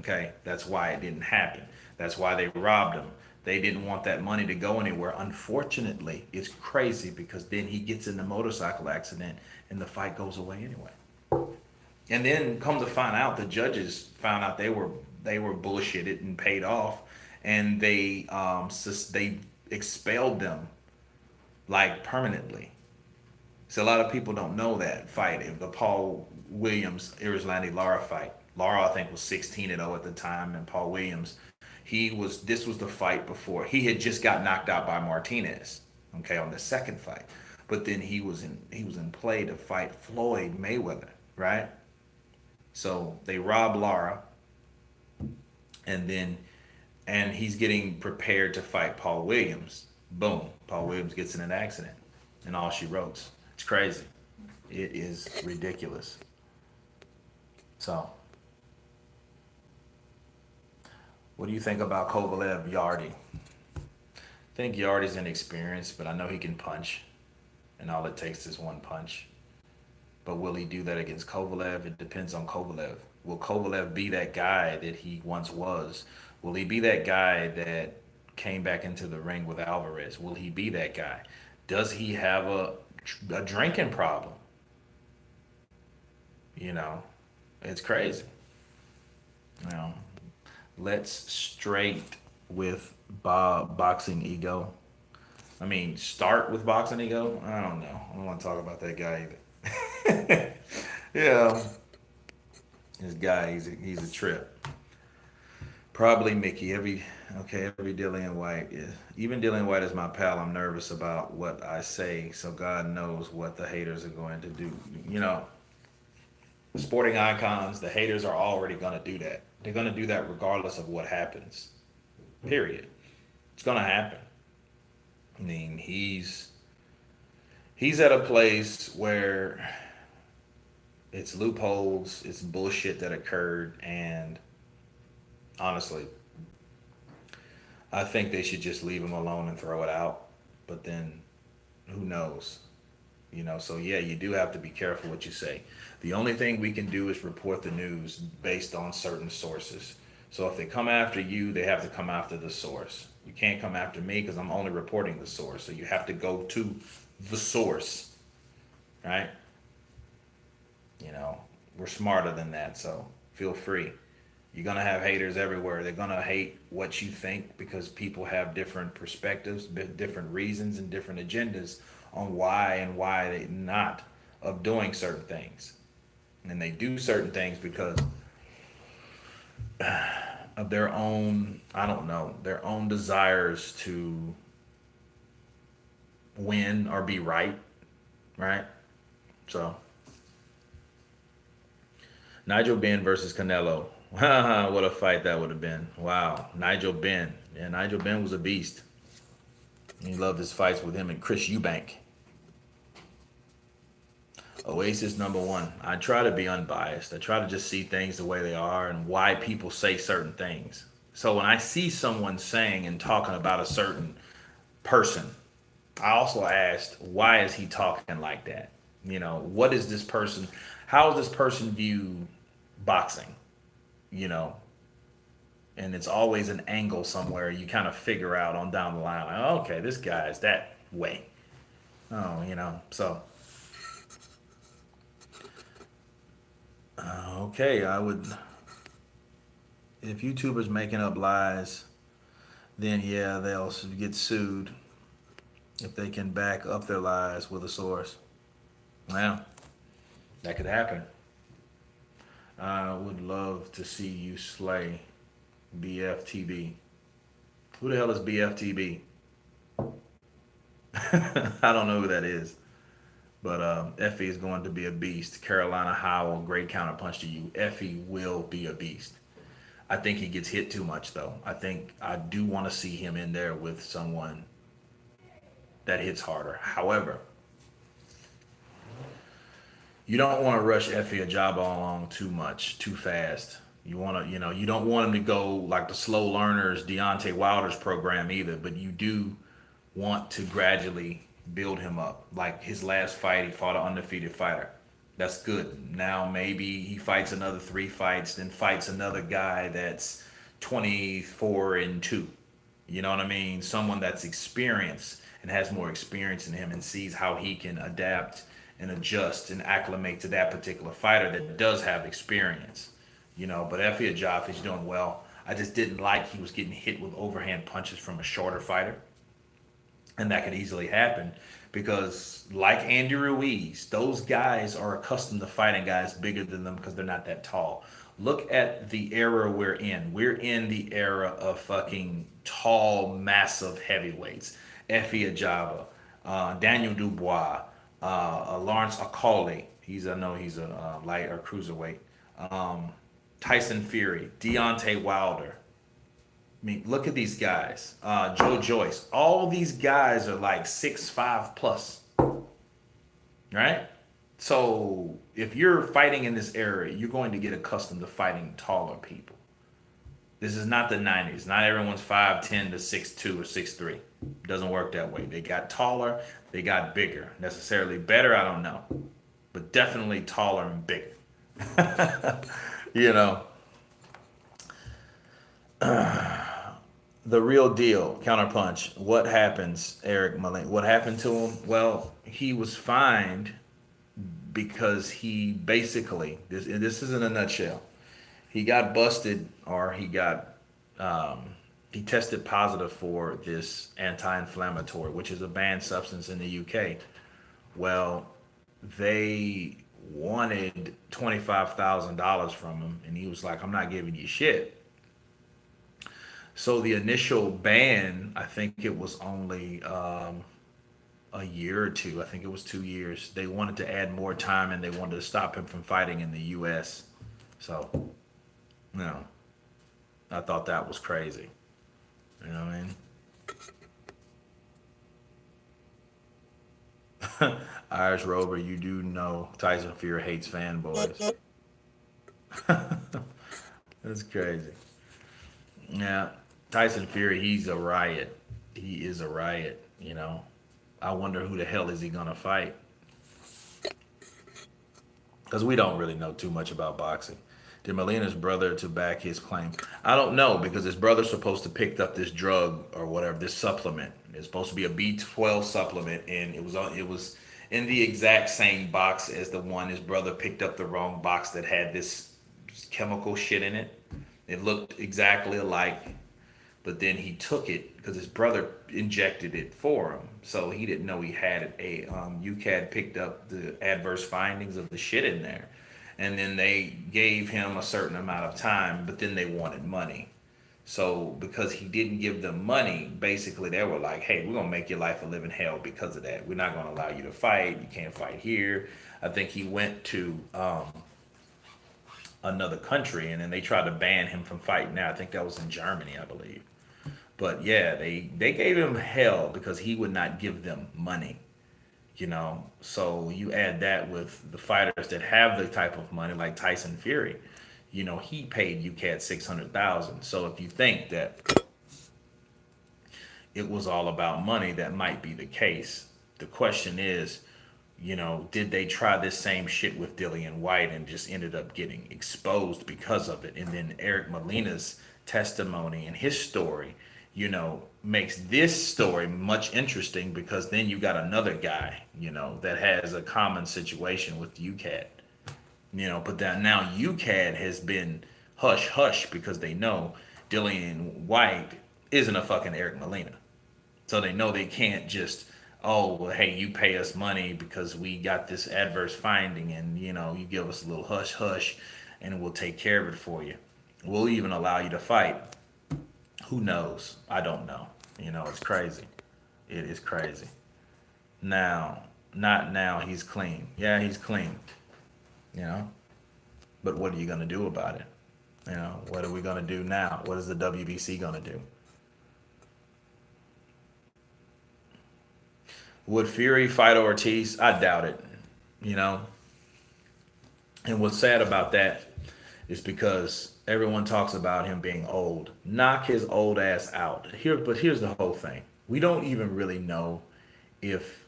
Okay, that's why it didn't happen. That's why they robbed him. They didn't want that money to go anywhere. Unfortunately, it's crazy because then he gets in the motorcycle accident and the fight goes away anyway. And then come to find out, the judges found out they were bullshitted and paid off, and they expelled them like permanently. So a lot of people don't know that fight. The Paul Williams Irislandi Lara fight. Lara I think was 16-0 at the time, and Paul Williams, he was this was the fight before. He had just got knocked out by Martinez, okay, on the second fight. But then he was in play to fight Floyd Mayweather, right? So they robbed Lara, and then and he's getting prepared to fight Paul Williams. Boom, Paul Williams gets in an accident, and all she wrote. It's crazy. It is ridiculous. So, what do you think about Kovalev Yardy? I think Yardy's inexperienced, but I know he can punch, and all it takes is one punch. But will he do that against Kovalev? It depends on Kovalev. Will Kovalev be that guy that he once was? Will he be that guy that came back into the ring with Alvarez? Will he be that guy? Does he have a drinking problem? You know, it's crazy. You know, let's straight with boxing ego. I mean, start with boxing ego. I don't know. I don't want to talk about that guy either. Yeah, this guy, he's a trip. Probably Mickey. Every Dillian White is. Even Dillian White is my pal. I'm nervous about what I say, so God knows what the haters are going to do. You know, sporting icons, the haters are already going to do that. They're going to do that regardless of what happens. Period. It's going to happen. I mean, he's at a place where it's loopholes, it's bullshit that occurred, and honestly, I think they should just leave him alone and throw it out. But then, who knows? So yeah, you do have to be careful what you say. The only thing we can do is report the news based on certain sources. So if they come after you, they have to come after the source. You can't come after me because I'm only reporting the source. So you have to go to the source, right? You know, we're smarter than that, so feel free. You're gonna have haters everywhere. They're gonna hate what you think because people have different perspectives, different reasons, and different agendas on why they not of doing certain things. And they do certain things because of their own, I don't know, their own desires to win or be right, right? So Nigel Benn versus Canelo. What a fight that would have been. Wow. Nigel Benn. Yeah, Nigel Benn was a beast. He loved his fights with him and Chris Eubank. Oasis number one. I try to be unbiased. I try to just see things the way they are and why people say certain things. So when I see someone saying and talking about a certain person, I also asked, why is he talking like that? You know, what is this person? How does this person view boxing? You know, and it's always an angle somewhere you kind of figure out on down the line. Like, oh, okay, this guy is that way. Oh, you know, so okay, I would if YouTubers making up lies, then yeah, they'll get sued if they can back up their lies with a source. Well, that could happen. I would love to see you slay BFTB. Who the hell is BFTB? I don't know who that is. But Effie is going to be a beast. Carolina Howell, great counterpunch to you. Effie will be a beast. I think he gets hit too much, though. I do want to see him in there with someone that hits harder. However, you don't want to rush Effie Ajaba along too much, too fast. You want to, you don't want him to go like the slow learners, Deontay Wilder's program either, but you do want to gradually build him up. Like his last fight, he fought an undefeated fighter. That's good. Now maybe he fights another three fights, then fights another guy that's 24-2. You know what I mean? Someone that's experienced and has more experience in him and sees how he can adapt and adjust and acclimate to that particular fighter that does have experience. But Effie Ajaf is doing well. I just didn't like he was getting hit with overhand punches from a shorter fighter, and that could easily happen because, like Andy Ruiz, those guys are accustomed to fighting guys bigger than them because they're not that tall. Look at the era we're in. We're in the era of fucking tall, massive heavyweights. Effie Ajaba, Daniel Dubois, Lawrence Akali. I know he's a light or cruiserweight. Um, Tyson Fury, Deontay Wilder. I mean, look at these guys. Joe Joyce. All these guys are like 6'5" plus, right? So if you're fighting in this area, you're going to get accustomed to fighting taller people. This is not the 90s. Not everyone's 5'10" to 6'2" or 6'3". Doesn't work that way. They got taller, they got bigger. Necessarily better, I don't know. But definitely taller and bigger. you know, the real deal, counterpunch. What happens, Eric Molina? What happened to him? Well, he was fined because he basically this is in a nutshell. He got busted, or he tested positive for this anti-inflammatory, which is a banned substance in the UK. Well, they wanted $25,000 from him, and he was like, "I'm not giving you shit." So the initial ban, I think it was only a year or two. I think it was 2 years. They wanted to add more time, and they wanted to stop him from fighting in the U.S. So, you know, I thought that was crazy. You know what I mean? Irish Rover, you do know Tyson Fury hates fanboys. That's crazy. Yeah, Tyson Fury, he's a riot. He is a riot. I wonder who the hell is he gonna fight? Because we don't really know too much about boxing. Did Molina's brother to back his claim? I don't know because his brother's supposed to picked up this drug or whatever, this supplement. It's supposed to be a B12 supplement, and it was in the exact same box as the one his brother picked up the wrong box that had this chemical shit in it. It looked exactly alike, but then he took it because his brother injected it for him, so he didn't know he had it. UCAD picked up the adverse findings of the shit in there, and then they gave him a certain amount of time, but then they wanted money. So because he didn't give them money, basically they were like, "Hey, we're gonna make your life a living hell because of that. We're not gonna allow you to fight. You can't fight here." I think he went to another country, and then they tried to ban him from fighting there. I think that was in Germany, I believe. But yeah, they gave him hell because he would not give them money. So you add that with the fighters that have the type of money, like Tyson Fury. He paid UCAT 600,000. So if you think that it was all about money, that might be the case. The question is, did they try this same shit with Dillian White and just ended up getting exposed because of it? And then Eric Molina's testimony and his story, makes this story much interesting because then you got another guy, that has a common situation with UCAT, but that now UCAT has been hush hush because they know Dillian White isn't a fucking Eric Molina. So they know they can't just, oh, well, hey, you pay us money because we got this adverse finding and, you give us a little hush hush and we'll take care of it for you. We'll even allow you to fight. Who knows? I don't know. It's crazy. It is crazy. Now, not now, he's clean. Yeah, he's clean, you know? But what are you going to do about it? What are we going to do now? What is the WBC going to do? Would Fury fight Ortiz? I doubt it. You know, and what's sad about that is because everyone talks about him being old. Knock his old ass out. But here's the whole thing. We don't even really know if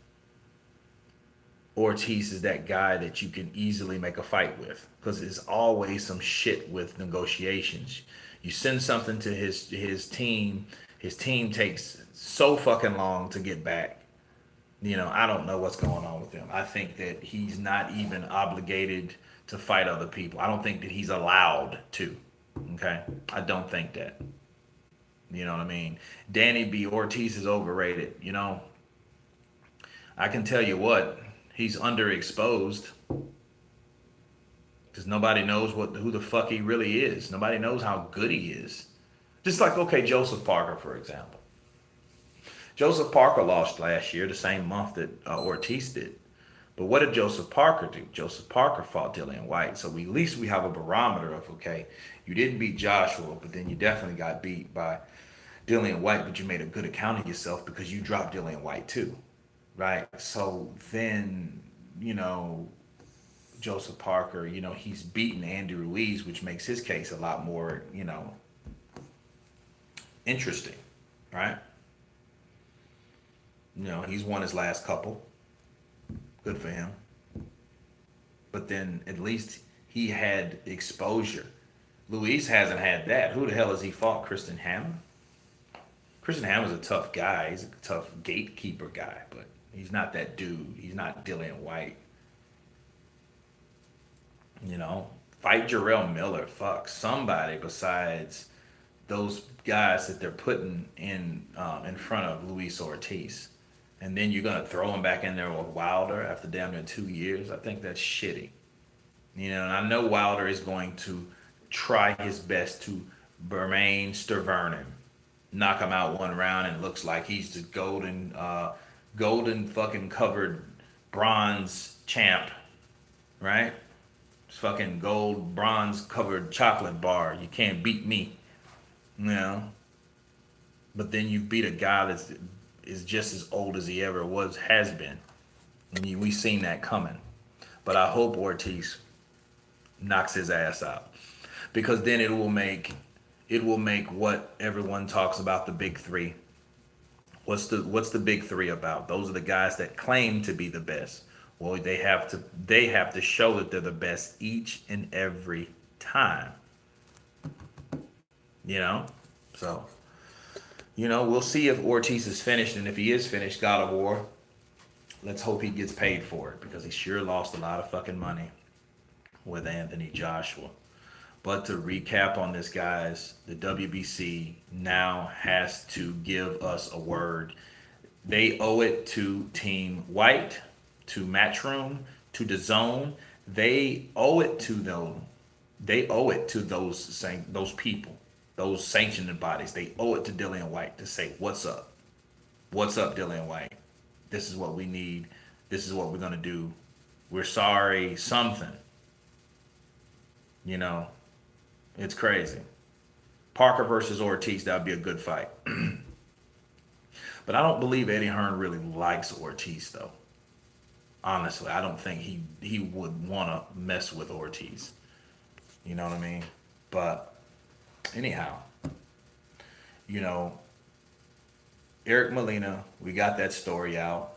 Ortiz is that guy that you can easily make a fight with because there's always some shit with negotiations. You send something to his team takes so fucking long to get back. I don't know what's going on with him. I think that he's not even obligated to fight other people. I don't think that he's allowed to. Okay? I don't think that. You know what I mean? Danny B. Ortiz is overrated. I can tell you what, he's underexposed because nobody knows who the fuck he really is. Nobody knows how good he is. Just like, okay, Joseph Parker, for example. Joseph Parker lost last year, the same month that Ortiz did. But what did Joseph Parker do? Joseph Parker fought Dillian White. So at least we have a barometer of, okay, you didn't beat Joshua, but then you definitely got beat by Dillian White, but you made a good account of yourself because you dropped Dillian White too, right? So then, Joseph Parker, he's beaten Andy Ruiz, which makes his case a lot more, interesting, right? He's won his last couple. Good for him. But then at least he had exposure. Luis hasn't had that. Who the hell has he fought? Kristen Hammond? Kristen Hammond's a tough guy. He's a tough gatekeeper guy, but he's not that dude. He's not Dillian White. Fight Jarrell Miller. Fuck somebody besides those guys that they're putting in front of Luis Ortiz. And then you're gonna throw him back in there with Wilder after damn near 2 years. I think that's shitty. And I know Wilder is going to try his best to Bermain Stervernon, knock him out one round, and it looks like he's the golden fucking covered bronze champ, right? It's fucking gold bronze covered chocolate bar. You can't beat me, you know. But then you beat a guy that's is just as old as he ever has been, and we seen that coming. But I hope Ortiz knocks his ass out because then it will make what everyone talks about, the big three. What's the big three about? Those are the guys that claim to be the best. Well, they have to show that they're the best each and every time. You know, so we'll see if Ortiz is finished, and if he is finished, God of War. Let's hope he gets paid for it because he sure lost a lot of fucking money with Anthony Joshua. But to recap on this, guys, the WBC now has to give us a word. They owe it to Team White, to Matchroom, to the Zone. They owe it to them. They owe it to those people, those sanctioning bodies. They owe it to Dillian White to say, "What's up? What's up, Dillian White? This is what we need. This is what we're gonna do. We're sorry." Something. You know, it's crazy. Parker versus Ortiz, that would be a good fight. But I don't believe Eddie Hearn really likes Ortiz, though. Honestly, I don't think he would want to mess with Ortiz. You know what I mean? But anyhow, you know, Eric Molina, we got that story out.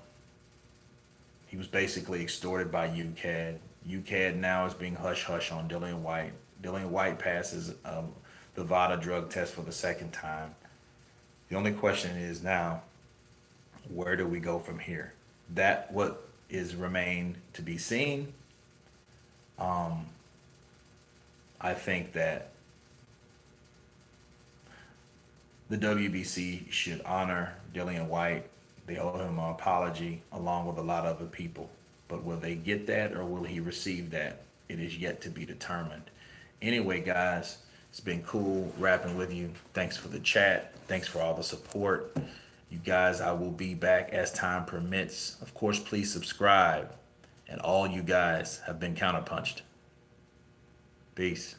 He was basically extorted by UCAD. UCAD now is being hush hush on Dillian White. Dillian White passes the VADA drug test for the second time. The only question is now, where do we go from here? That what is remain to be seen. I think that the WBC should honor Dillian White. They owe him an apology along with a lot of other people. But will they get that or will he receive that? It is yet to be determined. Anyway, guys, it's been cool rapping with you. Thanks for the chat. Thanks for all the support. You guys, I will be back as time permits. Of course, please subscribe. And all you guys have been counterpunched. Peace.